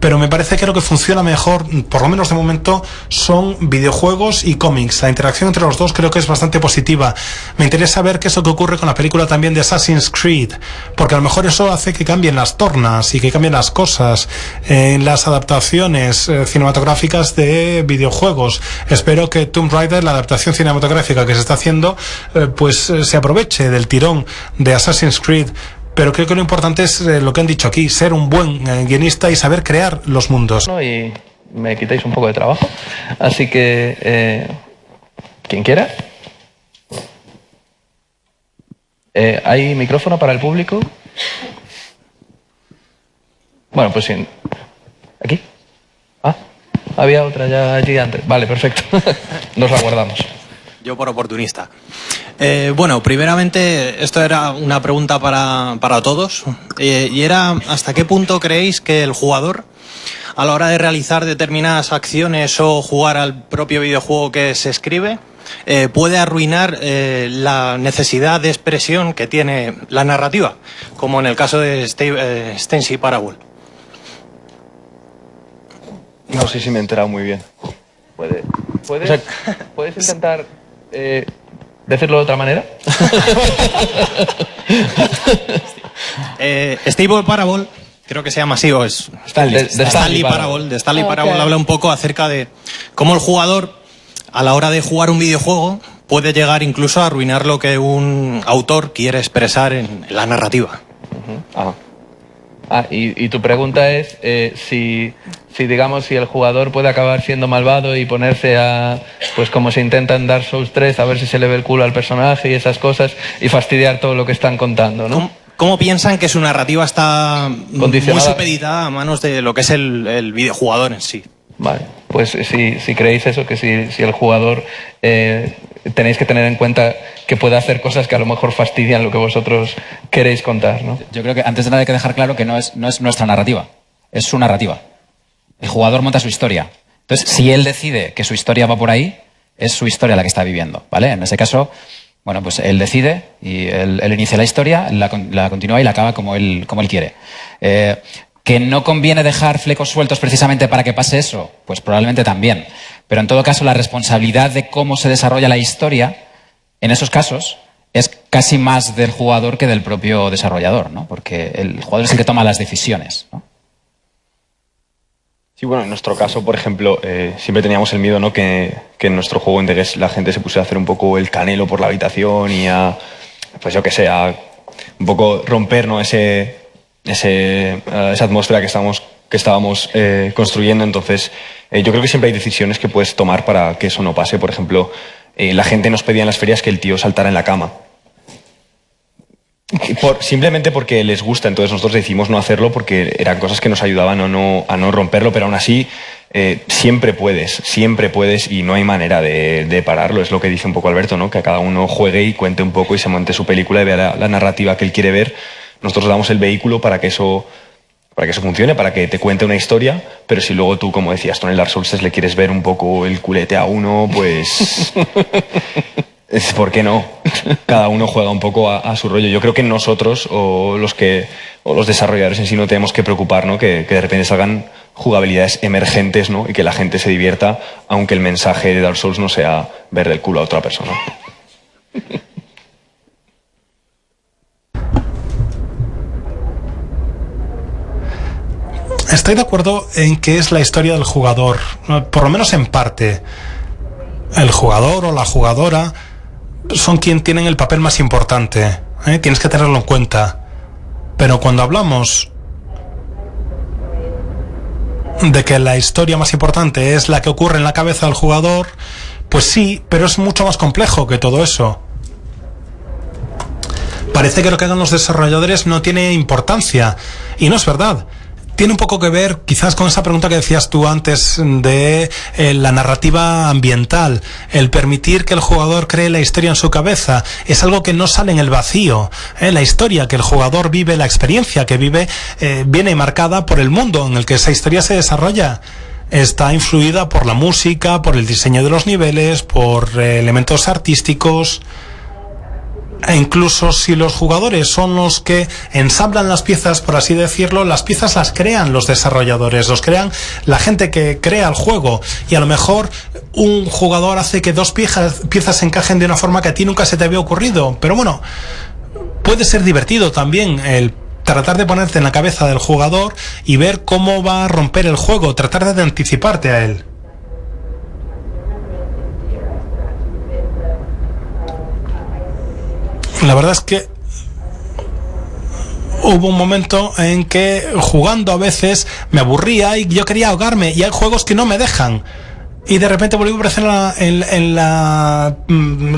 pero me parece que lo que funciona mejor, por lo menos de momento, son videojuegos y cómics. La interacción entre los dos creo que es bastante positiva. Me interesa ver qué es lo que ocurre con la película también de Assassin's Creed, porque a lo mejor eso hace que cambien las tornas y que cambien las cosas en las adaptaciones cinematográficas de videojuegos. Espero que Tomb Raider, la adaptación cinematográfica que se está haciendo, pues se aproveche del tirón de Assassin's Creed. Pero creo que lo importante es lo que han dicho aquí, ser un buen guionista y saber crear los mundos. Y me quitáis un poco de trabajo. Así que, quien quiera. ¿Hay micrófono para el público? Bueno, pues sí. ¿Aquí? Ah, había otra ya allí antes. Vale, perfecto. Nos la guardamos. Yo por oportunista. Bueno, primeramente, esto era una pregunta para todos, y era ¿hasta qué punto creéis que el jugador, a la hora de realizar determinadas acciones o jugar al propio videojuego que se escribe, puede arruinar la necesidad de expresión que tiene la narrativa, como en el caso de Stancy Parable? No sé si me he enterado muy bien. ¿Puedes intentar decirlo de otra manera? Stable Parable, creo que se llama así, o es Stanley Parable. De Stanley Parable habla un poco acerca de cómo el jugador, a la hora de jugar un videojuego, puede llegar incluso a arruinar lo que un autor quiere expresar en la narrativa. Y tu pregunta es si digamos, si el jugador puede acabar siendo malvado y ponerse a, pues como se intenta en Dark Souls 3, a ver si se le ve el culo al personaje y esas cosas, y fastidiar todo lo que están contando, ¿no? ¿Cómo piensan que su narrativa está muy supeditada a manos de lo que es el videojugador en sí? Vale, pues si creéis eso, que si el jugador tenéis que tener en cuenta que puede hacer cosas que a lo mejor fastidian lo que vosotros queréis contar, ¿no? Yo creo que antes de nada hay que dejar claro que no es nuestra narrativa, es su narrativa. El jugador monta su historia. Entonces, si él decide que su historia va por ahí, es su historia la que está viviendo, ¿vale? En ese caso, bueno, pues él decide y él inicia la historia, la continúa y la acaba como él quiere. ¿Que no conviene dejar flecos sueltos precisamente para que pase eso? Pues probablemente también. Pero en todo caso, la responsabilidad de cómo se desarrolla la historia, en esos casos, es casi más del jugador que del propio desarrollador, ¿no? Porque el jugador es el que toma las decisiones, ¿no? Sí, bueno, en nuestro caso, por ejemplo, siempre teníamos el miedo, ¿no? Que en nuestro juego en The Guest la gente se pusiera a hacer un poco el canelo por la habitación y a, pues yo que sé, a un poco romper, ¿no? esa atmósfera que estábamos construyendo. Entonces, yo creo que siempre hay decisiones que puedes tomar para que eso no pase. Por ejemplo, la gente nos pedía en las ferias que el tío saltara en la cama. Simplemente porque les gusta, entonces nosotros decidimos no hacerlo porque eran cosas que nos ayudaban a no romperlo, pero aún así siempre puedes y no hay manera de pararlo. Es lo que dice un poco Alberto, ¿no? Que cada uno juegue y cuente un poco y se monte su película y vea la narrativa que él quiere ver. Nosotros damos el vehículo para que eso funcione, para que te cuente una historia, pero si luego tú, como decías tú en el Dark Souls, le quieres ver un poco el culete a uno, pues... ¿Por qué no? Cada uno juega un poco a su rollo. Yo creo que nosotros o los desarrolladores en sí no tenemos que preocupar, ¿no? Que de repente salgan jugabilidades emergentes, ¿no? Y que la gente se divierta, aunque el mensaje de Dark Souls no sea ver del culo a otra persona. Estoy de acuerdo en que es la historia del jugador, por lo menos en parte. El jugador o la jugadora son quien tienen el papel más importante, ¿eh? Tienes que tenerlo en cuenta. Pero cuando hablamos de que la historia más importante es la que ocurre en la cabeza del jugador, pues sí, pero es mucho más complejo que todo eso. Parece que lo que hagan los desarrolladores no tiene importancia, y no es verdad. Tiene un poco que ver quizás con esa pregunta que decías tú antes de la narrativa ambiental, el permitir que el jugador cree la historia en su cabeza. Es algo que no sale en el vacío. La historia que el jugador vive, la experiencia que vive, viene marcada por el mundo en el que esa historia se desarrolla. Está influida por la música, por el diseño de los niveles, por elementos artísticos. E incluso si los jugadores son los que ensamblan las piezas, por así decirlo, las piezas las crean los desarrolladores, los crean la gente que crea el juego, y a lo mejor un jugador hace que dos piezas encajen de una forma que a ti nunca se te había ocurrido. Pero bueno, puede ser divertido también el tratar de ponerte en la cabeza del jugador y ver cómo va a romper el juego, tratar de anticiparte a él. La verdad es que hubo un momento en que jugando a veces me aburría y yo quería ahogarme, y hay juegos que no me dejan. Y de repente volví a aparecer en la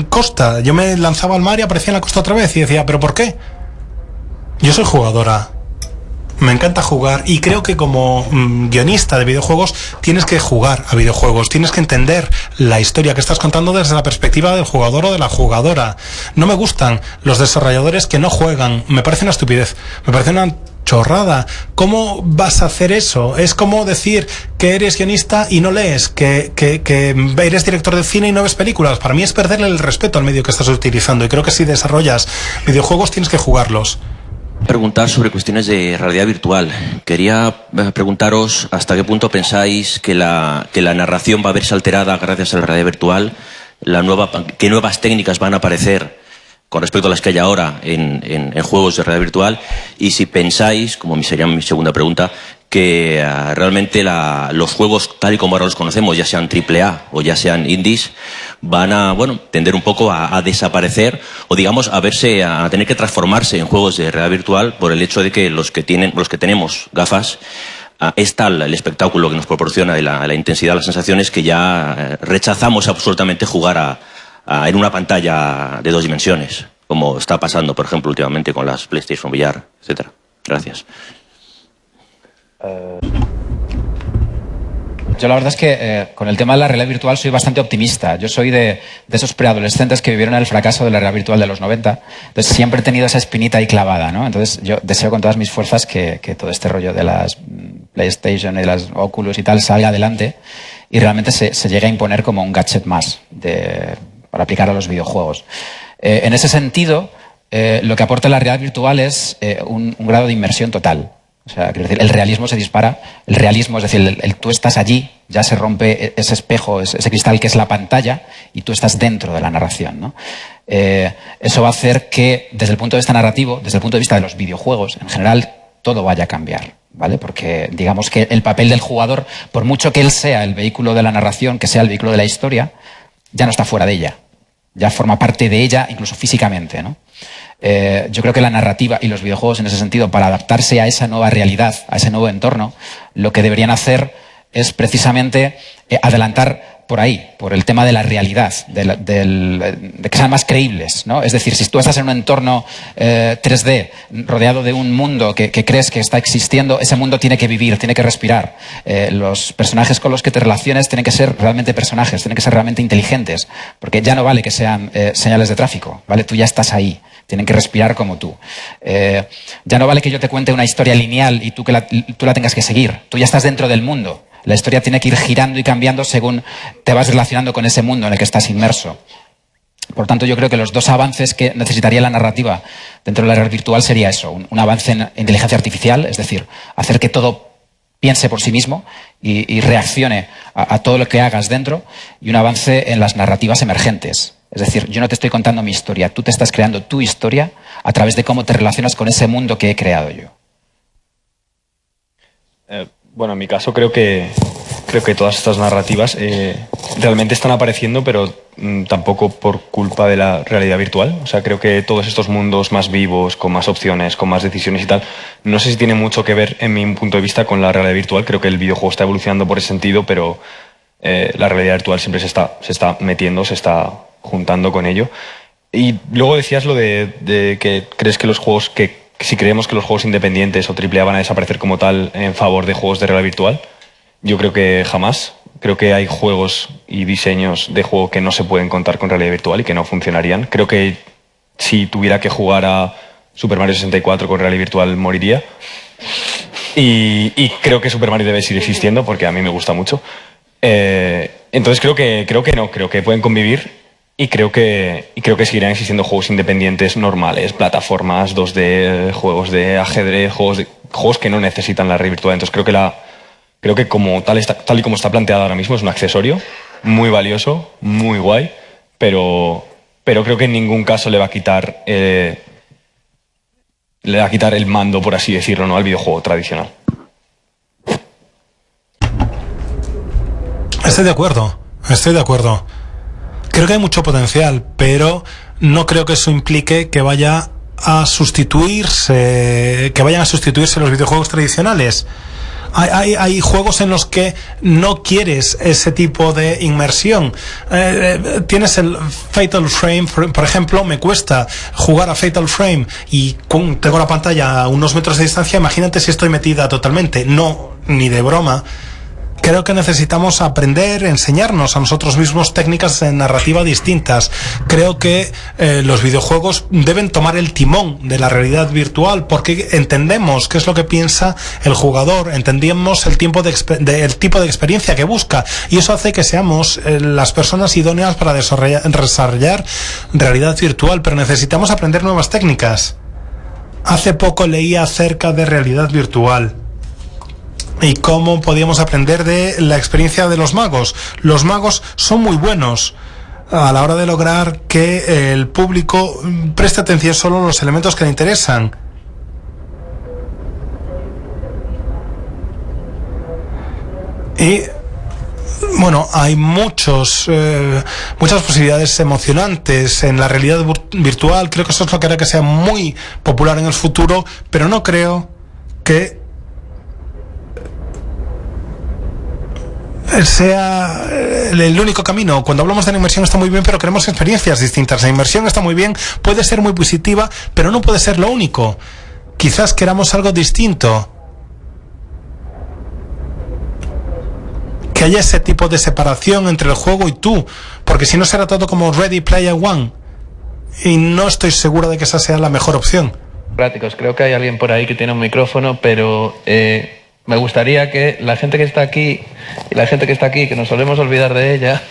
costa. Yo me lanzaba al mar y aparecía en la costa otra vez y decía, ¿pero por qué? Yo soy jugadora. Me encanta jugar, y creo que como guionista de videojuegos tienes que jugar a videojuegos, tienes que entender la historia que estás contando desde la perspectiva del jugador o de la jugadora. No me gustan los desarrolladores que no juegan, me parece una estupidez, me parece una chorrada. ¿Cómo vas a hacer eso? Es como decir que eres guionista y no lees, que eres director de cine y no ves películas. Para mí es perderle el respeto al medio que estás utilizando, y creo que si desarrollas videojuegos tienes que jugarlos. Preguntar sobre cuestiones de realidad virtual. Quería preguntaros hasta qué punto pensáis que la narración va a verse alterada gracias a la realidad virtual, qué nuevas técnicas van a aparecer con respecto a las que hay ahora en juegos de realidad virtual, y si pensáis, como sería mi segunda pregunta, que realmente los juegos tal y como ahora los conocemos, ya sean AAA o ya sean indies, van a tender un poco a desaparecer, o digamos a tener que transformarse en juegos de realidad virtual, por el hecho de que los que tenemos gafas, es tal el espectáculo que nos proporciona de la intensidad de las sensaciones, que ya rechazamos absolutamente jugar en una pantalla de 2 dimensiones, como está pasando, por ejemplo, últimamente con las PlayStation VR, etcétera. Gracias. Yo la verdad es que con el tema de la realidad virtual soy bastante optimista. Yo soy de esos preadolescentes que vivieron el fracaso de la realidad virtual de los 90. Entonces siempre he tenido esa espinita ahí clavada, ¿no? Entonces yo deseo con todas mis fuerzas que todo este rollo de las PlayStation y de las Oculus y tal salga adelante y realmente se llegue a imponer como un gadget más para aplicar a los videojuegos. En ese sentido, lo que aporta la realidad virtual es un grado de inmersión total. O sea, quiero decir, el realismo se dispara. El realismo, es decir, tú estás allí, ya se rompe ese espejo, ese cristal que es la pantalla, y tú estás dentro de la narración, ¿no? Eso va a hacer que, desde el punto de vista narrativo, desde el punto de vista de los videojuegos, en general, todo vaya a cambiar, ¿vale? Porque digamos que el papel del jugador, por mucho que él sea el vehículo de la narración, que sea el vehículo de la historia, ya no está fuera de ella. Ya forma parte de ella, incluso físicamente, ¿no? Yo creo que la narrativa y los videojuegos, en ese sentido, para adaptarse a esa nueva realidad, a ese nuevo entorno, lo que deberían hacer es precisamente adelantar por ahí, por el tema de la realidad, de que sean más creíbles, ¿no? Es decir, si tú estás en un entorno 3D, rodeado de un mundo que crees que está existiendo, ese mundo tiene que vivir, tiene que respirar. Los personajes con los que te relaciones tienen que ser realmente personajes, tienen que ser realmente inteligentes, porque ya no vale que sean señales de tráfico, ¿vale? Tú ya estás ahí. Tienen que respirar como tú. Ya no vale que yo te cuente una historia lineal y tú la tengas que seguir. Tú ya estás dentro del mundo. La historia tiene que ir girando y cambiando según te vas relacionando con ese mundo en el que estás inmerso. Por tanto, yo creo que los dos avances que necesitaría la narrativa dentro de la realidad virtual sería eso. Un avance en inteligencia artificial, es decir, hacer que todo piense por sí mismo y reaccione a todo lo que hagas dentro, y un avance en las narrativas emergentes. Es decir, yo no te estoy contando mi historia, tú te estás creando tu historia a través de cómo te relacionas con ese mundo que he creado yo. Bueno, en mi caso creo que todas estas narrativas realmente están apareciendo, pero tampoco por culpa de la realidad virtual. O sea, creo que todos estos mundos más vivos, con más opciones, con más decisiones y tal, no sé si tiene mucho que ver, en mi punto de vista, con la realidad virtual. Creo que el videojuego está evolucionando por ese sentido, pero la realidad virtual siempre se está metiendo, se está juntando con ello. Y luego decías lo de que crees que los juegos, que si creemos que los juegos independientes o AAA van a desaparecer como tal en favor de juegos de realidad virtual, yo creo que jamás. Creo que hay juegos y diseños de juego que no se pueden contar con realidad virtual y que no funcionarían. Creo que si tuviera que jugar a Super Mario 64 con realidad virtual moriría. Y creo que Super Mario debe seguir existiendo porque a mí me gusta mucho. Entonces creo que no, creo que pueden convivir Y creo que seguirán existiendo juegos independientes normales, plataformas, 2D, juegos de ajedrez, juegos que no necesitan la realidad virtual. Entonces creo que como tal y como está planteado ahora mismo es un accesorio muy valioso, muy guay, pero creo que en ningún caso le va a quitar el mando, por así decirlo, ¿no?, al videojuego tradicional. Estoy de acuerdo. Creo que hay mucho potencial, pero no creo que eso implique que vayan a sustituirse los videojuegos tradicionales. Hay juegos en los que no quieres ese tipo de inmersión. Tienes el Fatal Frame, por ejemplo. Me cuesta jugar a Fatal Frame y tengo la pantalla a unos metros de distancia. Imagínate si estoy metida totalmente. No, ni de broma. Creo que necesitamos aprender, enseñarnos a nosotros mismos técnicas de narrativa distintas. Creo que los videojuegos deben tomar el timón de la realidad virtual porque entendemos qué es lo que piensa el jugador, entendemos el tipo de experiencia que busca, y eso hace que seamos las personas idóneas para desarrollar realidad virtual, pero necesitamos aprender nuevas técnicas. Hace poco leí acerca de realidad virtual y cómo podíamos aprender de la experiencia de los magos. Los magos son muy buenos a la hora de lograr que el público preste atención solo a los elementos que le interesan. Y bueno, hay muchas posibilidades emocionantes en la realidad virtual. Creo que eso es lo que hará que sea muy popular en el futuro, pero no creo que sea el único camino. Cuando hablamos de la inmersión está muy bien, pero queremos experiencias distintas. La inmersión está muy bien, puede ser muy positiva, pero no puede ser lo único. Quizás queramos algo distinto, que haya ese tipo de separación entre el juego y tú, porque si no será todo como Ready Player One, y no estoy seguro de que esa sea la mejor opción. Prácticos, creo que hay alguien por ahí que tiene un micrófono, pero me gustaría que la gente que está aquí y la gente que está aquí, que nos solemos olvidar de ella,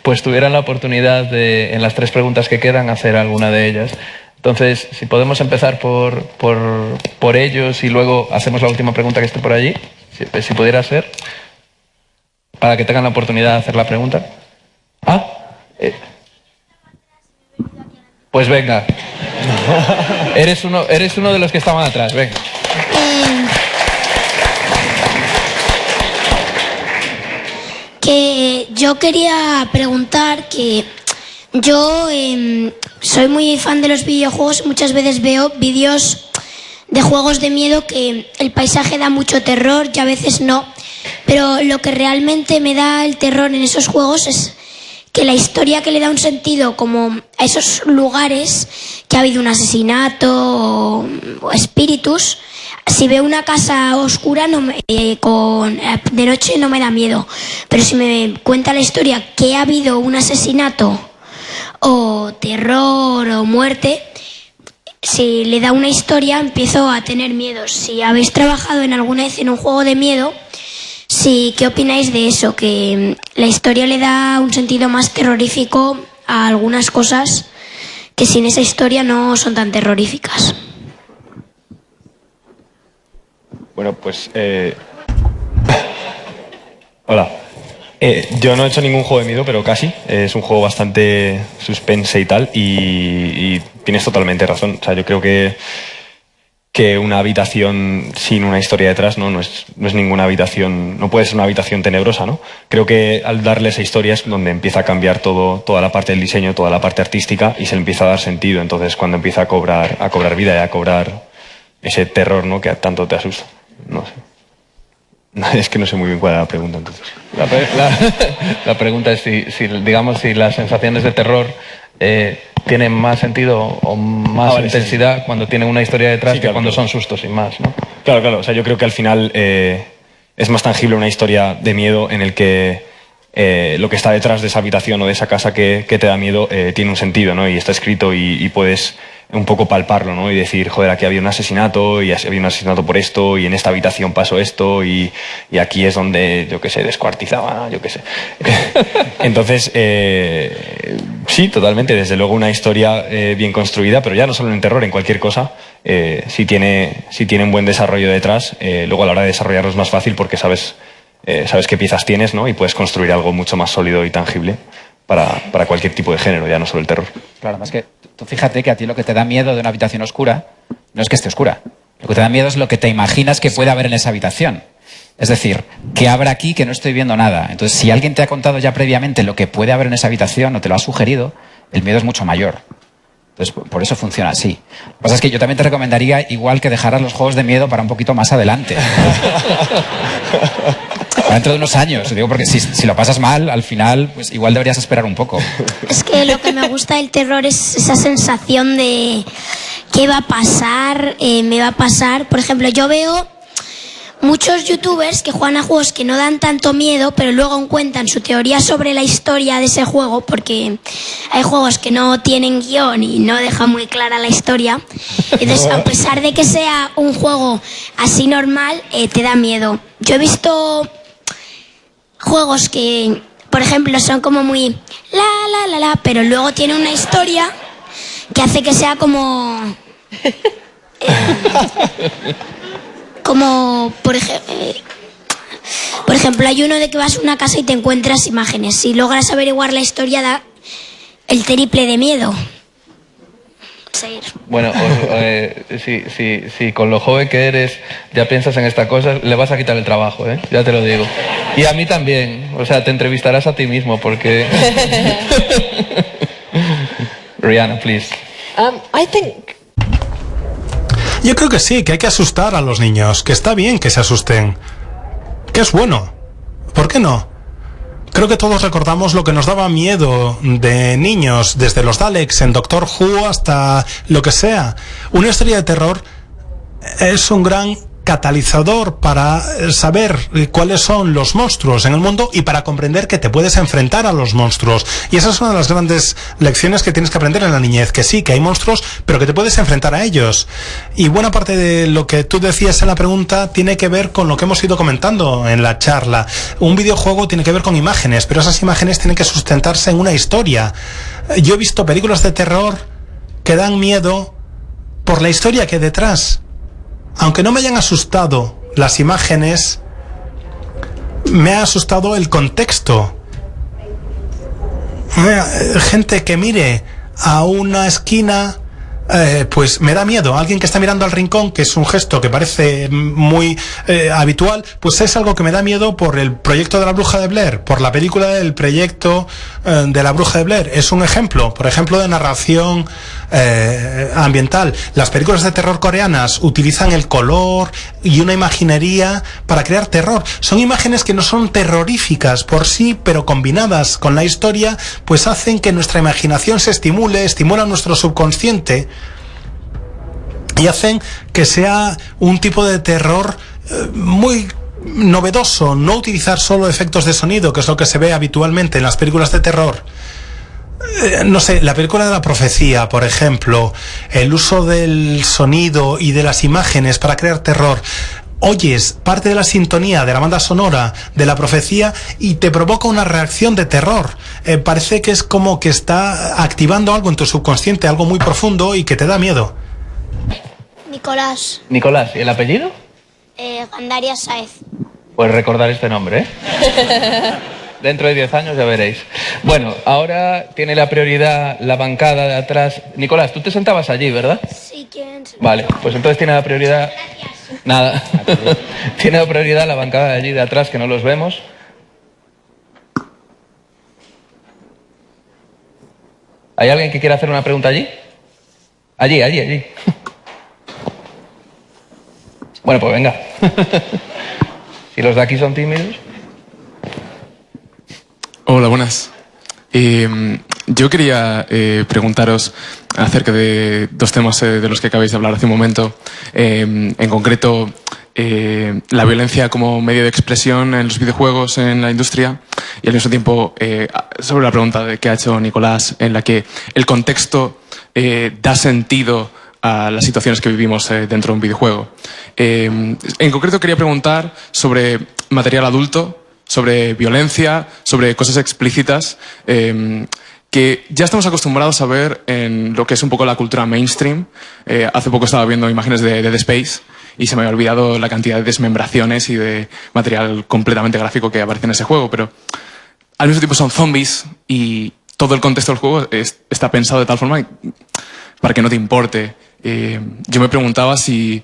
pues tuvieran la oportunidad de, en las 3 preguntas que quedan, hacer alguna de ellas. Entonces, si podemos empezar por ellos y luego hacemos la última pregunta que esté por allí, si pudiera ser, para que tengan la oportunidad de hacer la pregunta. Pues venga. Eres uno de los que estaban atrás, venga. Que yo quería preguntar que yo soy muy fan de los videojuegos. Muchas veces veo vídeos de juegos de miedo que el paisaje da mucho terror y a veces no, pero lo que realmente me da el terror en esos juegos es que la historia que le da un sentido como a esos lugares que ha habido un asesinato o espíritus. Si veo una casa oscura de noche no me da miedo, pero si me cuenta la historia que ha habido un asesinato o terror o muerte, si le da una historia empiezo a tener miedo. Si habéis trabajado en alguna vez en un juego de miedo, ¿qué opináis de eso? Que la historia le da un sentido más terrorífico a algunas cosas que sin esa historia no son tan terroríficas. Bueno, pues... Hola. Yo no he hecho ningún juego de miedo, pero casi. Es un juego bastante suspense y tal, y tienes totalmente razón. O sea, yo creo que una habitación sin una historia detrás no es ninguna habitación, no puede ser una habitación tenebrosa, ¿no? Creo que al darle esa historia es donde empieza a cambiar toda la parte del diseño, toda la parte artística, y se le empieza a dar sentido. Entonces, cuando empieza a cobrar vida y a cobrar ese terror, ¿no?, que tanto te asusta. No sé. Es que no sé muy bien cuál era la pregunta, entonces. La pregunta es si las sensaciones de terror tienen más sentido o más intensidad cuando tienen una historia detrás que cuando son sustos y más, ¿no? Claro. O sea, yo creo que al final es más tangible una historia de miedo en el que lo que está detrás de esa habitación o de esa casa que te da miedo tiene un sentido, ¿no? Y está escrito y puedes un poco palparlo, ¿no? Y decir, joder, aquí había un asesinato y había un asesinato por esto y en esta habitación pasó esto y aquí es donde, yo qué sé, descuartizaba, yo qué sé. Entonces, sí, totalmente, desde luego una historia bien construida, pero ya no solo en terror, en cualquier cosa, si tiene un buen desarrollo detrás, luego a la hora de desarrollarlo es más fácil porque sabes qué piezas tienes, ¿no? Y puedes construir algo mucho más sólido y tangible para cualquier tipo de género, ya no solo el terror. Claro, además que tú fíjate que a ti lo que te da miedo de una habitación oscura no es que esté oscura. Lo que te da miedo es lo que te imaginas que puede haber en esa habitación. Es decir, que habrá aquí que no estoy viendo nada. Entonces, si alguien te ha contado ya previamente lo que puede haber en esa habitación o te lo ha sugerido, el miedo es mucho mayor. Entonces, por eso funciona así. Lo que pasa es que yo también te recomendaría igual que dejaras los juegos de miedo para un poquito más adelante. Para dentro de unos años. Digo, porque si lo pasas mal, al final, pues igual deberías esperar un poco. Es que lo que me gusta del terror es esa sensación de qué va a pasar, me va a pasar. Por ejemplo, yo veo muchos youtubers que juegan a juegos que no dan tanto miedo, pero luego cuentan su teoría sobre la historia de ese juego, porque hay juegos que no tienen guión y no dejan muy clara la historia. Entonces, a pesar de que sea un juego así normal, te da miedo. Yo he visto juegos que, por ejemplo, son como muy la, pero luego tiene una historia que hace que sea como por ejemplo, hay uno de que vas a una casa y te encuentras imágenes. Si logras averiguar la historia, da el triple de miedo. Seguir. Bueno, si con lo joven que eres ya piensas en esta cosa, le vas a quitar el trabajo, ¿eh? Ya te lo digo. Y a mí también. O sea, te entrevistarás a ti mismo porque... Rihanna, please. I think... Yo creo que sí, que hay que asustar a los niños, que está bien que se asusten, que es bueno. ¿Por qué no? Creo que todos recordamos lo que nos daba miedo de niños, desde los Daleks en Doctor Who hasta lo que sea. Una historia de terror es un gran catalizador para saber cuáles son los monstruos en el mundo y para comprender que te puedes enfrentar a los monstruos. Y esa es una de las grandes lecciones que tienes que aprender en la niñez, que sí, que hay monstruos, pero que te puedes enfrentar a ellos. Y buena parte de lo que tú decías en la pregunta tiene que ver con lo que hemos ido comentando en la charla. Un videojuego tiene que ver con imágenes, pero esas imágenes tienen que sustentarse en una historia. Yo he visto películas de terror que dan miedo por la historia que hay detrás. Aunque no me hayan asustado las imágenes, me ha asustado el contexto. Gente que mire a una esquina, pues me da miedo. Alguien que está mirando al rincón, que es un gesto que parece muy habitual, pues es algo que me da miedo por el proyecto de la Bruja de Blair, por la película del proyecto de la Bruja de Blair. Es un ejemplo, por ejemplo, de narración ambiental. Las películas de terror coreanas utilizan el color y una imaginería para crear terror. Son imágenes que no son terroríficas por sí, pero combinadas con la historia, pues hacen que nuestra imaginación se estimulan nuestro subconsciente y hacen que sea un tipo de terror muy novedoso. No utilizar solo efectos de sonido, que es lo que se ve habitualmente en las películas de terror. No sé, la película de la profecía, por ejemplo, el uso del sonido y de las imágenes para crear terror. Oyes parte de la sintonía de la banda sonora de la profecía y te provoca una reacción de terror. Parece que es como que está activando algo en tu subconsciente, algo muy profundo y que te da miedo. Nicolás. Nicolás, ¿y el apellido? Gandaria Sáez. Pues recordar este nombre, ¿eh? Dentro de 10 años ya veréis. Bueno, ahora tiene la prioridad la bancada de atrás. Nicolás, tú te sentabas allí, ¿verdad? Sí, ¿quién? Vale, pues entonces tiene la prioridad... Gracias. Nada. Tiene la prioridad la bancada de allí de atrás, que no los vemos. ¿Hay alguien que quiera hacer una pregunta allí? Allí. Bueno, pues venga. Si los de aquí son tímidos... Hola, buenas. Yo quería preguntaros acerca de dos temas de los que acabáis de hablar hace un momento. En concreto, la violencia como medio de expresión en los videojuegos en la industria y al mismo tiempo sobre la pregunta que ha hecho Nicolás, en la que el contexto da sentido a las situaciones que vivimos dentro de un videojuego. En concreto quería preguntar sobre material adulto, sobre violencia, sobre cosas explícitas, que ya estamos acostumbrados a ver en lo que es un poco la cultura mainstream. Hace poco estaba viendo imágenes de Dead Space y se me había olvidado la cantidad de desmembraciones y de material completamente gráfico que aparece en ese juego, pero al mismo tiempo son zombies y todo el contexto del juego está pensado de tal forma para que no te importe. Yo me preguntaba si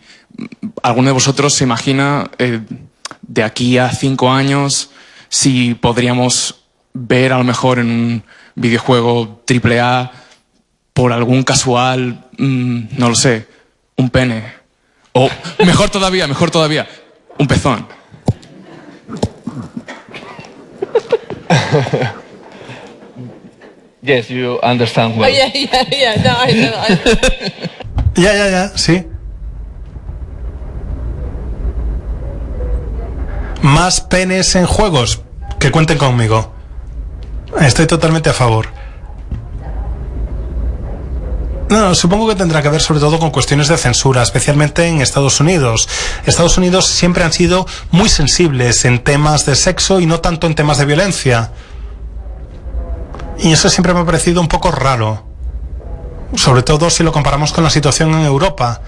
alguno de vosotros se imagina de aquí a 5 años si podríamos ver a lo mejor en un videojuego AAA por algún casual, no lo sé, un pene. O mejor todavía, un pezón. Yes, you understand well. Oh, yeah. No, I know. Ya, sí. Más penes en juegos, que cuenten conmigo. Estoy totalmente a favor. No, supongo que tendrá que ver sobre todo con cuestiones de censura, especialmente en Estados Unidos. Estados Unidos siempre han sido muy sensibles en temas de sexo y no tanto en temas de violencia. Y eso siempre me ha parecido un poco raro. Sobre todo si lo comparamos con la situación en Europa,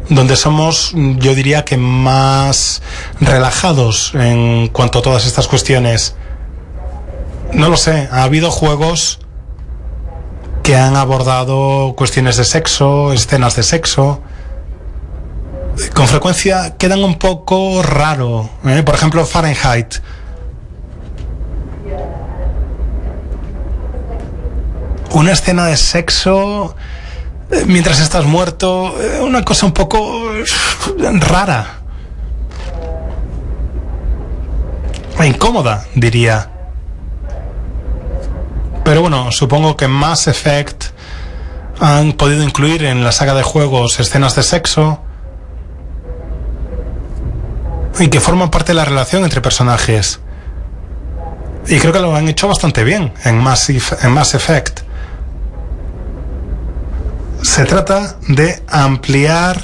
donde somos, yo diría que más relajados en cuanto a todas estas cuestiones. No lo sé, ha habido juegos que han abordado cuestiones de sexo, escenas de sexo. Con frecuencia quedan un poco raro, ¿eh? Por ejemplo, Fahrenheit. Una escena de sexo mientras estás muerto, una cosa un poco rara. Incómoda, diría. Pero bueno, supongo que Mass Effect han podido incluir en la saga de juegos escenas de sexo y que forman parte de la relación entre personajes. Y creo que lo han hecho bastante bien en Mass Effect. Se trata de ampliar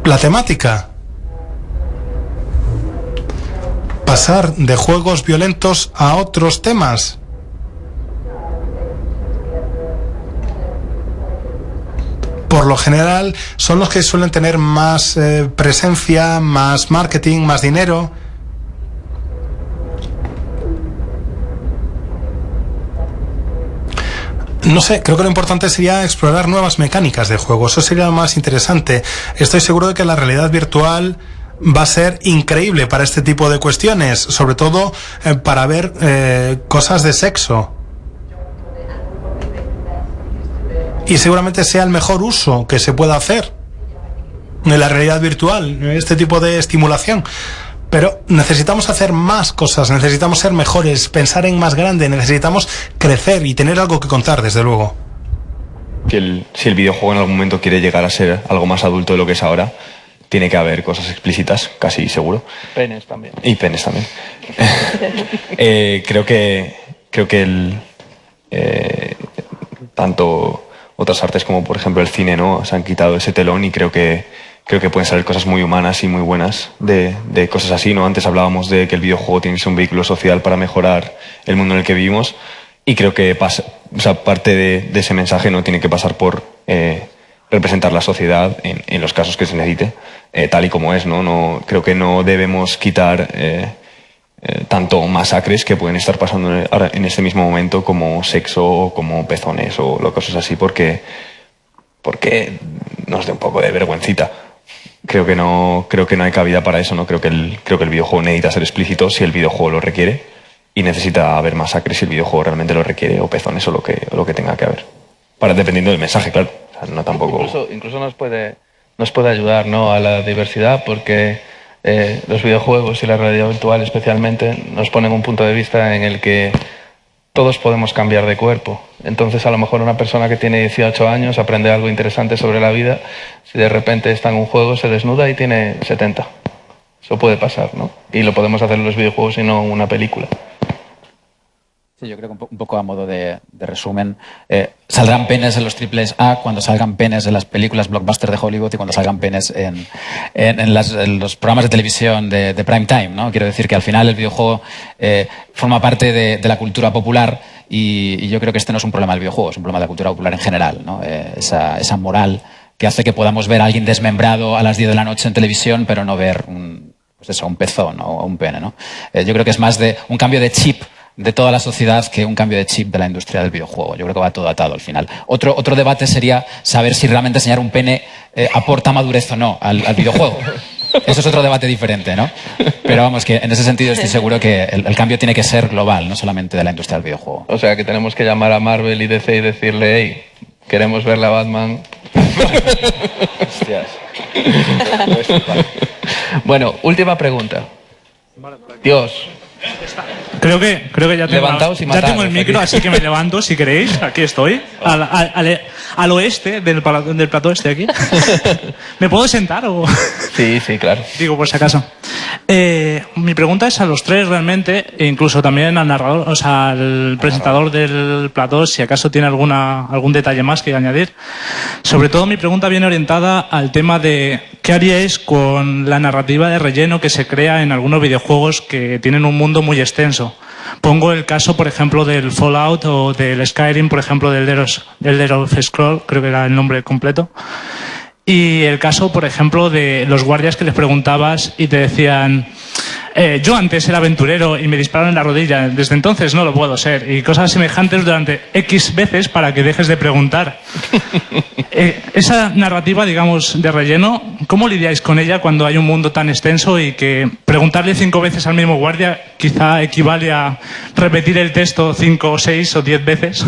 la temática. Pasar de juegos violentos a otros temas. Por lo general son los que suelen tener más presencia, más marketing, más dinero. No sé, creo que lo importante sería explorar nuevas mecánicas de juego. Eso sería lo más interesante. Estoy seguro de que la realidad virtual va a ser increíble para este tipo de cuestiones, sobre todo para ver cosas de sexo. Y seguramente sea el mejor uso que se pueda hacer de la realidad virtual, este tipo de estimulación. Pero necesitamos hacer más cosas, necesitamos ser mejores, pensar en más grande, necesitamos crecer y tener algo que contar, desde luego. Si el videojuego en algún momento quiere llegar a ser algo más adulto de lo que es ahora, tiene que haber cosas explícitas, casi seguro. Penes también. Y penes también. Creo que tanto otras artes como por ejemplo el cine, ¿no?, se han quitado ese telón y creo que pueden salir cosas muy humanas y muy buenas de cosas así, ¿no? Antes hablábamos de que el videojuego tiene que ser un vehículo social para mejorar el mundo en el que vivimos y creo que parte de ese mensaje no tiene que pasar por representar la sociedad en los casos que se necesite, tal y como es, ¿no? Creo que no debemos quitar tanto masacres que pueden estar pasando en este mismo momento como sexo o como pezones o cosas así porque nos dé un poco de vergüencita. Creo que no hay cabida para eso, ¿no? Creo que el videojuego necesita ser explícito si el videojuego lo requiere y necesita haber masacres si el videojuego realmente lo requiere, o pezones o lo que tenga que haber. Dependiendo del mensaje, claro. O sea, no tampoco... Incluso nos puede ayudar, ¿no?, a la diversidad, porque los videojuegos y la realidad virtual especialmente nos ponen un punto de vista en el que todos podemos cambiar de cuerpo. Entonces, a lo mejor una persona que tiene 18 años aprende algo interesante sobre la vida, si de repente está en un juego, se desnuda y tiene 70. Eso puede pasar, ¿no? Y lo podemos hacer en los videojuegos y no en una película. Sí, yo creo que un poco a modo de resumen, saldrán penes en los triples A cuando salgan penes en las películas blockbuster de Hollywood y cuando salgan penes en los programas de televisión de prime time, ¿no? Quiero decir que al final el videojuego forma parte de la cultura popular y yo creo que este no es un problema del videojuego, es un problema de la cultura popular en general, ¿no? Esa moral que hace que podamos ver a alguien desmembrado a las 10 de la noche en televisión, pero no ver un pezón o un pene, ¿no? Yo creo que es más de un cambio de chip de toda la sociedad que un cambio de chip de la industria del videojuego. Yo creo que va todo atado al final. Otro debate sería saber si realmente enseñar un pene aporta madurez o no al videojuego. Eso es otro debate diferente, ¿no? Pero vamos, que en ese sentido estoy seguro que el cambio tiene que ser global, no solamente de la industria del videojuego. O sea, que tenemos que llamar a Marvel y DC y decirle, hey, queremos ver la Batman. Hostias. Bueno, última pregunta. Dios. Creo que ya tengo, Levantaos y mataros, ya tengo el micro, aquí. así que me levanto si queréis. Aquí estoy, al oeste del plató este aquí. ¿Me puedo sentar o...? Sí, claro. Digo, por si acaso. Mi pregunta es a los tres realmente, e incluso también al narrador, o sea, al presentador del plató, si acaso tiene algún detalle más que añadir. Sobre todo mi pregunta viene orientada al tema de qué haríais con la narrativa de relleno que se crea en algunos videojuegos que tienen un mundo muy extenso. Pongo el caso, por ejemplo, del Fallout o del Skyrim, por ejemplo, del Elder of Scrolls, creo que era el nombre completo. Y el caso, por ejemplo, de los guardias que les preguntabas y te decían, yo antes era aventurero y me dispararon en la rodilla, desde entonces no lo puedo ser. Y cosas semejantes durante X veces para que dejes de preguntar. Esa narrativa, digamos, de relleno, ¿cómo lidiáis con ella cuando hay un mundo tan extenso y que preguntarle 5 veces al mismo guardia quizá equivale a repetir el texto 5 o 6 o 10 veces?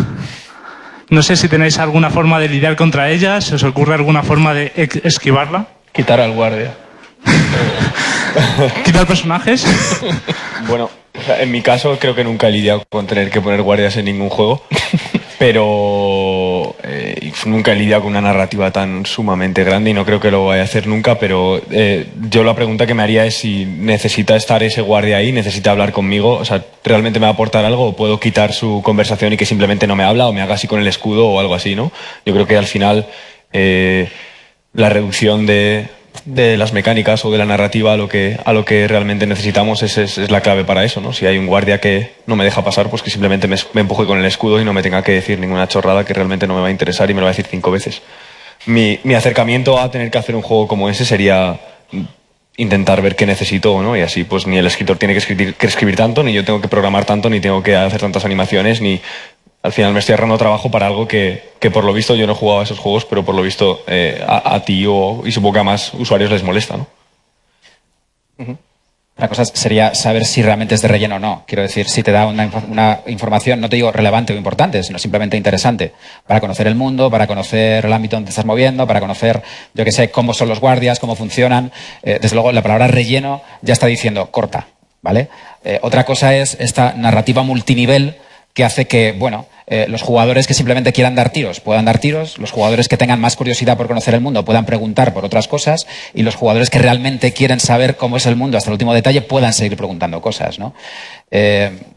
No sé si tenéis alguna forma de lidiar contra ella, ¿se os ocurre alguna forma de esquivarla? Quitar al guardia. ¿Quitar personajes? Bueno, o sea, en mi caso creo que nunca he lidiado con tener que poner guardias en ningún juego, pero nunca he lidiado con una narrativa tan sumamente grande y no creo que lo vaya a hacer nunca, pero yo la pregunta que me haría es si necesita estar ese guardia ahí, necesita hablar conmigo, o sea, ¿realmente me va a aportar algo o puedo quitar su conversación y que simplemente no me habla o me haga así con el escudo o algo así, ¿no? Yo creo que al final la reducción de las mecánicas o de la narrativa a lo que realmente necesitamos es la clave para eso, ¿no? Si hay un guardia que no me deja pasar, pues que simplemente me empuje con el escudo y no me tenga que decir ninguna chorrada que realmente no me va a interesar y me lo va a decir 5 veces. Mi acercamiento a tener que hacer un juego como ese sería intentar ver qué necesito, ¿no? Y así pues ni el escritor tiene que escribir tanto, ni yo tengo que programar tanto, ni tengo que hacer tantas animaciones, ni... Al final me estoy ahorrando trabajo para algo que por lo visto yo no he jugado a esos juegos, pero por lo visto a ti y supongo que a más usuarios les molesta, ¿no? Una cosa sería saber si realmente es de relleno o no. Quiero decir, si te da una información, no te digo relevante o importante, sino simplemente interesante, para conocer el mundo, para conocer el ámbito donde te estás moviendo, para conocer, yo qué sé, cómo son los guardias, cómo funcionan. Desde luego, la palabra relleno ya está diciendo corta, ¿vale? Otra cosa es esta narrativa multinivel que hace que, bueno, los jugadores que simplemente quieran dar tiros puedan dar tiros, los jugadores que tengan más curiosidad por conocer el mundo puedan preguntar por otras cosas y los jugadores que realmente quieren saber cómo es el mundo hasta el último detalle puedan seguir preguntando cosas, ¿no?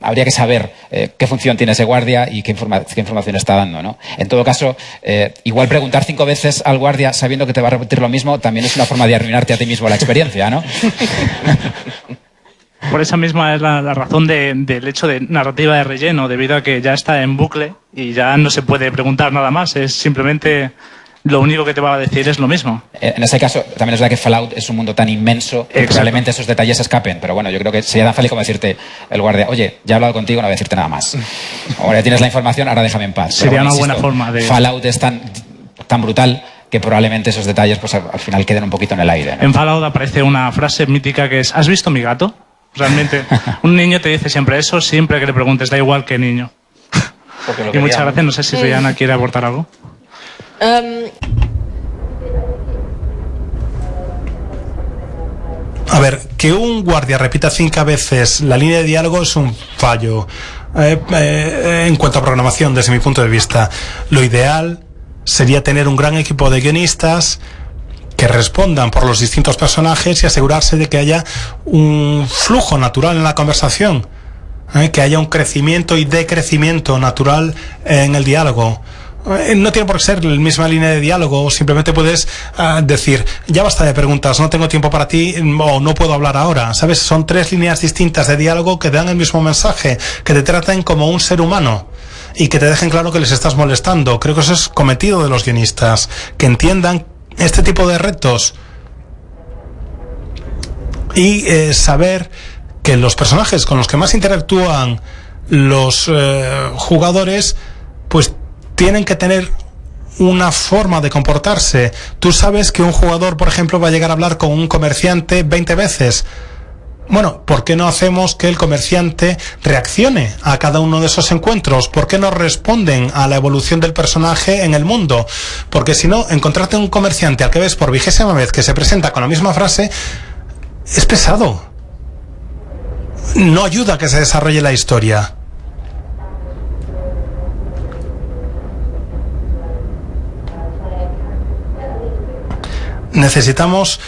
Habría que saber qué función tiene ese guardia y qué información está dando, ¿no? En todo caso, igual preguntar 5 veces al guardia sabiendo que te va a repetir lo mismo también es una forma de arruinarte a ti mismo la experiencia, ¿no? Por esa misma es la razón del hecho de narrativa de relleno, debido a que ya está en bucle y ya no se puede preguntar nada más, es simplemente lo único que te va a decir es lo mismo. En ese caso, también es verdad que Fallout es un mundo tan inmenso que probablemente esos detalles escapen, pero bueno, yo creo que sería tan fácil como decirte el guardia, oye, ya he hablado contigo, no voy a decirte nada más. Ahora ya tienes la información, ahora déjame en paz. Sería una buena forma de... Fallout es tan brutal que probablemente esos detalles pues al final queden un poquito en el aire, ¿no? En Fallout aparece una frase mítica que es, ¿has visto mi gato? Realmente, un niño te dice siempre eso, siempre que le preguntes, da igual qué niño. Y muchas gracias, no sé si Rihanna quiere aportar algo. A ver, que un guardia repita 5 veces la línea de diálogo es un fallo en cuanto a programación desde mi punto de vista. Lo ideal sería tener un gran equipo de guionistas que respondan por los distintos personajes y asegurarse de que haya un flujo natural en la conversación. que haya un crecimiento y decrecimiento natural en el diálogo. No tiene por qué ser la misma línea de diálogo, simplemente puedes decir, ya basta de preguntas, no tengo tiempo para ti, o no puedo hablar ahora, ¿sabes? Son 3 líneas distintas de diálogo que dan el mismo mensaje, que te traten como un ser humano y que te dejen claro que les estás molestando. Creo que eso es cometido de los guionistas, que entiendan este tipo de retos y saber que los personajes con los que más interactúan los jugadores, pues tienen que tener una forma de comportarse. Tú sabes que un jugador, por ejemplo, va a llegar a hablar con un comerciante 20 veces. Bueno, ¿por qué no hacemos que el comerciante reaccione a cada uno de esos encuentros? ¿Por qué no responden a la evolución del personaje en el mundo? Porque si no, encontrarte un comerciante al que ves por 20ª vez que se presenta con la misma frase es pesado. No ayuda a que se desarrolle la historia. Necesitamos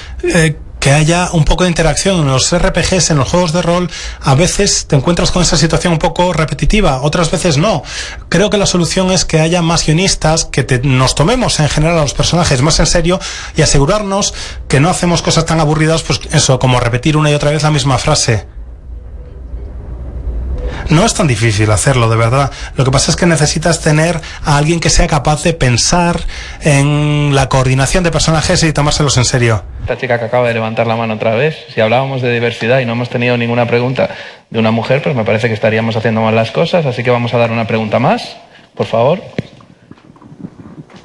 que haya un poco de interacción. En los RPGs, en los juegos de rol, a veces te encuentras con esa situación un poco repetitiva, otras veces no. Creo que la solución es que haya más guionistas, que nos tomemos en general a los personajes más en serio y asegurarnos que no hacemos cosas tan aburridas, pues eso, como repetir una y otra vez la misma frase. No es tan difícil hacerlo, de verdad. Lo que pasa es que necesitas tener a alguien que sea capaz de pensar en la coordinación de personajes y tomárselos en serio. Esta chica que acaba de levantar la mano otra vez, si hablábamos de diversidad y no hemos tenido ninguna pregunta de una mujer, pues me parece que estaríamos haciendo mal las cosas, así que vamos a dar una pregunta más, por favor.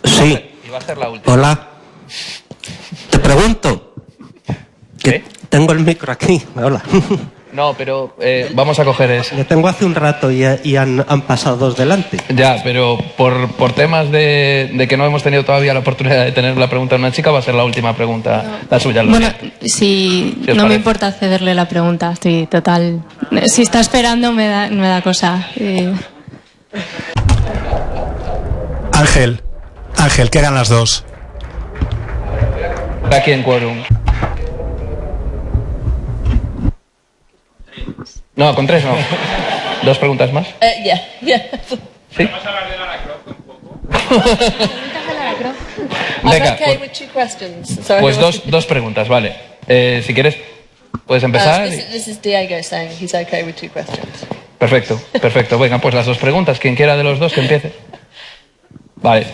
Sí. Y va a ser la última. Hola. Te pregunto. ¿Qué? Tengo el micro aquí. Hola. No, pero vamos a coger eso. Lo tengo hace un rato y han pasado 2 delante. Ya, pero por temas de que no hemos tenido todavía la oportunidad de tener la pregunta de una chica, va a ser la última pregunta, la suya. Bueno, si no parece. me importa cederle la pregunta, estoy total... Si está esperando me da cosa. Ángel, ¿qué hagan las 2? Aquí en quórum. No, con 3 no. 2 preguntas más. Yeah. ¿Sí? I'm Venga, okay with 2 questions. Sorry. pues dos preguntas, vale. Si quieres, puedes empezar. This is Diego saying he's okay with 2 questions. Perfecto. Venga, pues las 2 preguntas. Quien quiera de los 2 que empiece. Vale.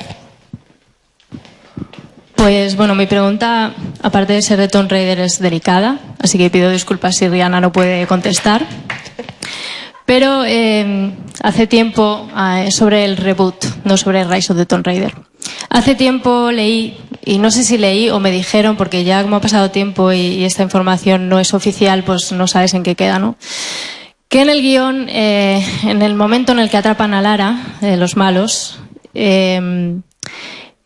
Pues bueno, mi pregunta, aparte de ser de Tomb Raider, es delicada, así que pido disculpas si Rihanna no puede contestar. Pero hace tiempo, sobre el reboot, no sobre Rise of the Tomb Raider. Hace tiempo leí, y no sé si leí o me dijeron, porque ya como ha pasado tiempo y esta información no es oficial, pues no sabes en qué queda, ¿no? Que en el guión, en el momento en el que atrapan a Lara, los malos,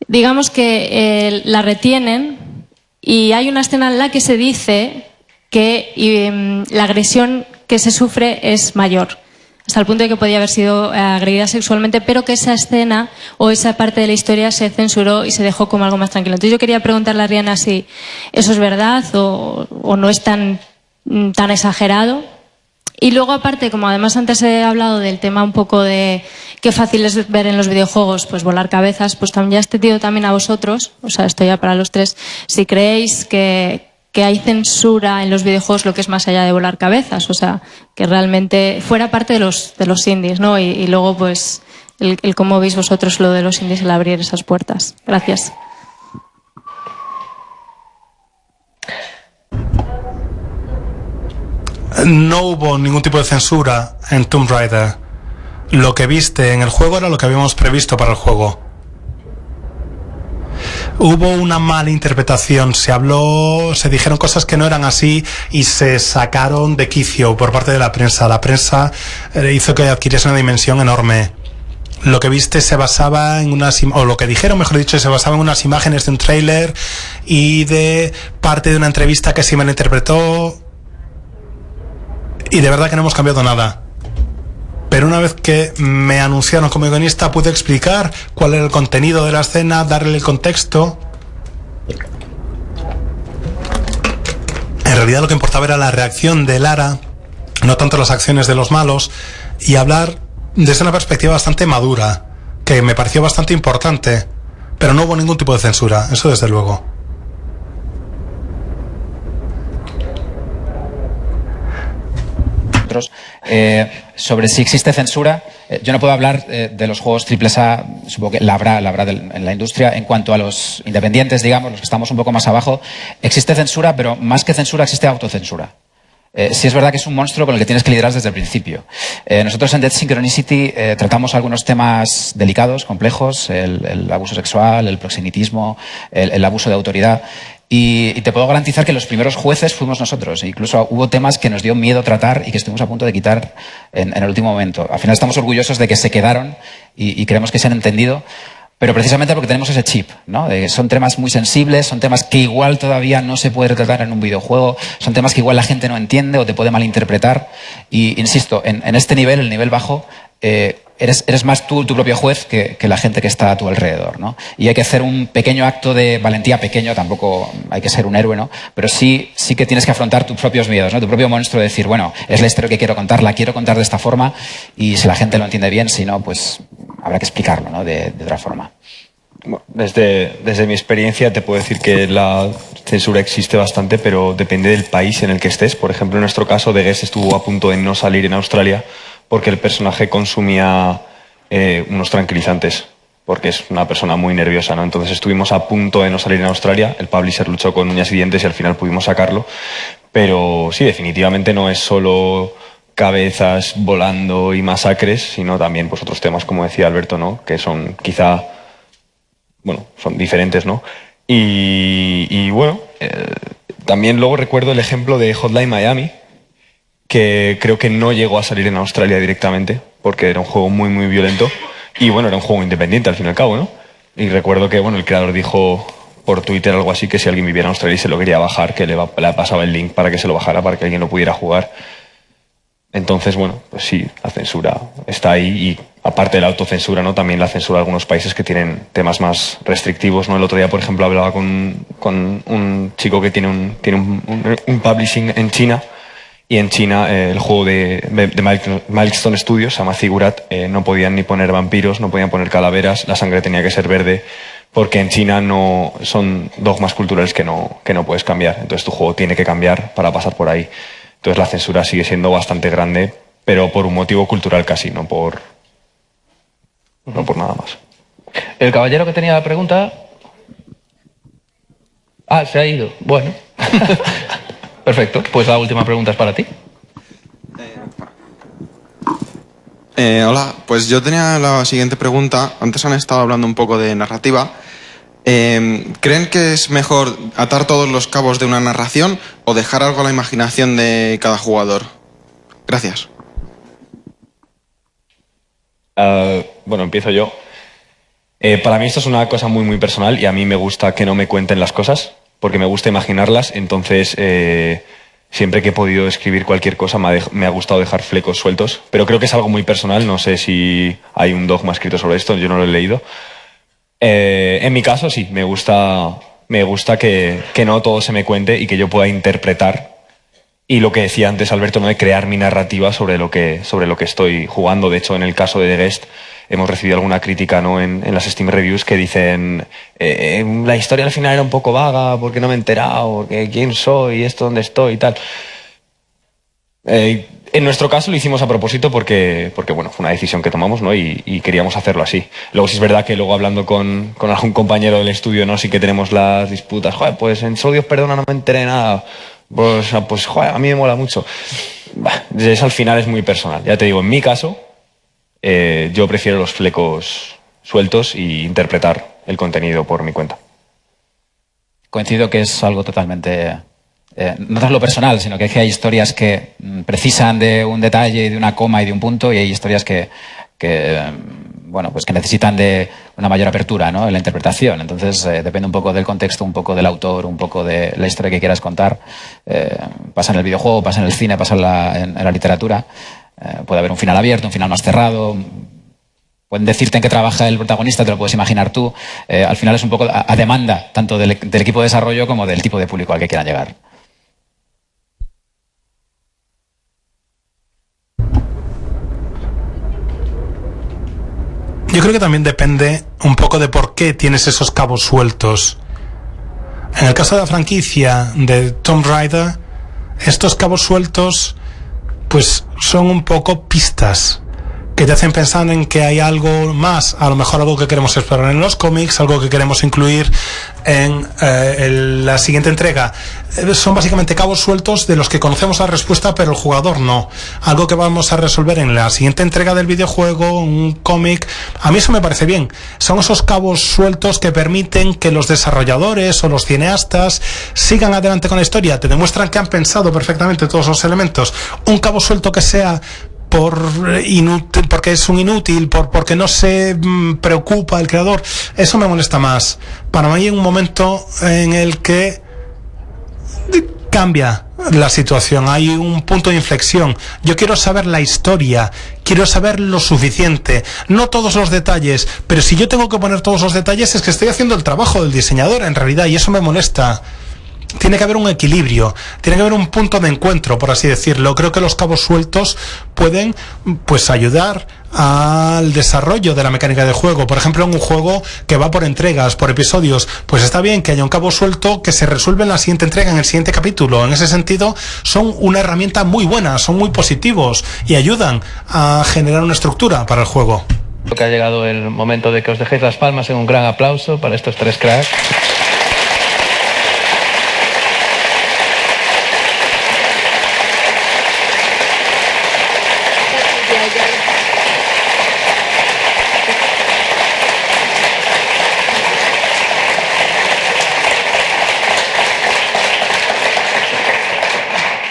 digamos que la retienen y hay una escena en la que se dice que la agresión que se sufre es mayor, hasta el punto de que podía haber sido agredida sexualmente, pero que esa escena o esa parte de la historia se censuró y se dejó como algo más tranquilo. Entonces yo quería preguntarle a Rihanna si eso es verdad o no es tan exagerado. Y luego, aparte, como además antes he hablado del tema un poco de qué fácil es ver en los videojuegos, pues volar cabezas, pues también ya os pido también a vosotros, o sea, esto ya para los 3, si creéis que hay censura en los videojuegos, lo que es más allá de volar cabezas, o sea, que realmente fuera parte de los indies, ¿no? Y luego, pues, el cómo veis vosotros lo de los indies, el abrir esas puertas. Gracias. No hubo ningún tipo de censura en Tomb Raider. Lo que viste en el juego era lo que habíamos previsto para el juego. Hubo una mala interpretación, se dijeron cosas que no eran así y se sacaron de quicio por parte de la prensa. La prensa hizo que adquiriese una dimensión enorme. Lo que viste se basaba en o lo que dijeron, mejor dicho, se basaba en unas imágenes de un tráiler y de parte de una entrevista que se malinterpretó. Y de verdad que no hemos cambiado nada. Pero una vez que me anunciaron como guionista, pude explicar cuál era el contenido de la escena, darle el contexto. En realidad lo que importaba era la reacción de Lara no tanto las acciones de los malos, y hablar desde una perspectiva bastante madura, que me pareció bastante importante, pero no hubo ningún tipo de censura, eso desde luego. Sobre si existe censura, yo no puedo hablar de los juegos AAA, supongo que la habrá en la industria. En cuanto a los independientes, digamos, los que estamos un poco más abajo, existe censura, pero más que censura existe autocensura. Sí es verdad que es un monstruo con el que tienes que lidiar desde el principio. Nosotros en Dead Synchronicity tratamos algunos temas delicados, complejos, el abuso sexual, el proxenetismo, el abuso de autoridad. Y te puedo garantizar que los primeros jueces fuimos nosotros. Incluso hubo temas que nos dio miedo tratar y que estuvimos a punto de quitar en el último momento. Al final estamos orgullosos de que se quedaron y creemos que se han entendido. Pero precisamente porque tenemos ese chip, ¿no? Son temas muy sensibles, son temas que igual todavía no se puede retratar en un videojuego, son temas que igual la gente no entiende o te puede malinterpretar. Y insisto, en este nivel, el nivel bajo, eres más tú tu propio juez que la gente que está a tu alrededor, ¿no? Y hay que hacer un pequeño acto de valentía, pequeño, tampoco hay que ser un héroe, ¿no? Pero sí que tienes que afrontar tus propios miedos, ¿no? Tu propio monstruo, de decir, bueno, es la historia que quiero contar, la quiero contar de esta forma, y si la gente lo entiende bien, si no, pues habrá que explicarlo, ¿no? De otra forma. Bueno, desde mi experiencia te puedo decir que la censura existe bastante, pero depende del país en el que estés. Por ejemplo, en nuestro caso, The Guest estuvo a punto de no salir en Australia porque el personaje consumía unos tranquilizantes, porque es una persona muy nerviosa, ¿no? Entonces estuvimos a punto de no salir en Australia, el publisher luchó con uñas y dientes y al final pudimos sacarlo. Pero sí, definitivamente no es solo cabezas volando y masacres, sino también pues otros temas, como decía Alberto, ¿no? Que son quizá, bueno, son diferentes, ¿no? Y bueno, también luego recuerdo el ejemplo de Hotline Miami, que creo que no llegó a salir en Australia directamente, porque era un juego muy, muy violento. Y bueno, era un juego independiente al fin y al cabo, ¿no? Y recuerdo que, bueno, el creador dijo por Twitter algo así, que si alguien viviera en Australia y se lo quería bajar, que le pasaba el link para que se lo bajara, para que alguien lo pudiera jugar. Entonces, bueno, pues sí, la censura está ahí, y aparte de la autocensura, ¿no? También la censura de algunos países que tienen temas más restrictivos, ¿no? El otro día, por ejemplo, hablaba con un chico que tiene un publishing en China, y en China el juego de Milestone Studios, se llama Ziggurat, no podían ni poner vampiros, no podían poner calaveras, la sangre tenía que ser verde, porque en China no son dogmas culturales que no puedes cambiar. Entonces tu juego tiene que cambiar para pasar por ahí. Entonces la censura sigue siendo bastante grande, pero por un motivo cultural casi, no por nada más. El caballero que tenía la pregunta... Ah, se ha ido. Bueno. Perfecto. Pues la última pregunta es para ti. Hola, pues yo tenía la siguiente pregunta. Antes han estado hablando un poco de narrativa. ¿Creen que es mejor atar todos los cabos de una narración o dejar algo a la imaginación de cada jugador? Gracias. Bueno, empiezo yo. Para mí esto es una cosa muy, muy personal, y a mí me gusta que no me cuenten las cosas, porque me gusta imaginarlas. Entonces, siempre que he podido escribir cualquier cosa me ha gustado dejar flecos sueltos, pero creo que es algo muy personal. No sé si hay un dogma escrito sobre esto, yo no lo he leído. En mi caso sí, me gusta que no todo se me cuente y que yo pueda interpretar, y lo que decía antes Alberto, ¿no? De crear mi narrativa sobre lo que estoy jugando. De hecho, en el caso de The Guest hemos recibido alguna crítica, ¿no? en las Steam Reviews, que dicen la historia al final era un poco vaga porque no me he enterado, porque quién soy, esto dónde estoy y tal. En nuestro caso lo hicimos a propósito porque bueno, fue una decisión que tomamos, ¿no? Y queríamos hacerlo así. Luego sí es verdad que luego hablando con algún compañero del estudio, ¿no? Sí que tenemos las disputas. Joder, pues en Solo Dios Perdona no me enteré de nada. Pues joder, a mí me mola mucho. Eso al final es muy personal. Ya te digo, en mi caso, yo prefiero los flecos sueltos y interpretar el contenido por mi cuenta. Coincido que es algo totalmente... no es lo personal, sino que hay historias que precisan de un detalle, de una coma y de un punto, y hay historias que necesitan de una mayor apertura, ¿no? En la interpretación. Entonces depende un poco del contexto, un poco del autor, un poco de la historia que quieras contar. Pasa en el videojuego, pasa en el cine, pasa en la literatura. Puede haber un final abierto, un final más cerrado. Pueden decirte en qué trabaja el protagonista, te lo puedes imaginar tú. Al final es un poco a demanda, tanto del equipo de desarrollo como del tipo de público al que quieran llegar. Yo creo que también depende un poco de por qué tienes esos cabos sueltos. En el caso de la franquicia de Tomb Raider, estos cabos sueltos pues son un poco pistas que te hacen pensar en que hay algo más, a lo mejor algo que queremos explorar en los cómics, algo que queremos incluir en la siguiente entrega. Son básicamente cabos sueltos de los que conocemos la respuesta, pero el jugador no. Algo que vamos a resolver en la siguiente entrega del videojuego, un cómic. A mí eso me parece bien. Son esos cabos sueltos que permiten que los desarrolladores o los cineastas sigan adelante con la historia. Te demuestran que han pensado perfectamente todos los elementos. Un cabo suelto que sea porque es un inútil, porque no se preocupa el creador, eso me molesta más. Para mí hay un momento en el que cambia la situación, hay un punto de inflexión. Yo quiero saber la historia, quiero saber lo suficiente, no todos los detalles, pero si yo tengo que poner todos los detalles es que estoy haciendo el trabajo del diseñador en realidad, y eso me molesta. Tiene que haber un equilibrio, tiene que haber un punto de encuentro, por así decirlo. Creo que los cabos sueltos pueden pues ayudar al desarrollo de la mecánica de juego. Por ejemplo, en un juego que va por entregas, por episodios, pues está bien que haya un cabo suelto que se resuelve en la siguiente entrega, en el siguiente capítulo. En ese sentido, son una herramienta muy buena, son muy positivos y ayudan a generar una estructura para el juego. Creo que ha llegado el momento de que os dejéis las palmas en un gran aplauso para estos tres cracks.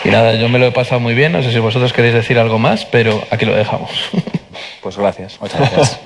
Y nada, yo me lo he pasado muy bien, no sé si vosotros queréis decir algo más, pero aquí lo dejamos. Pues gracias, muchas gracias.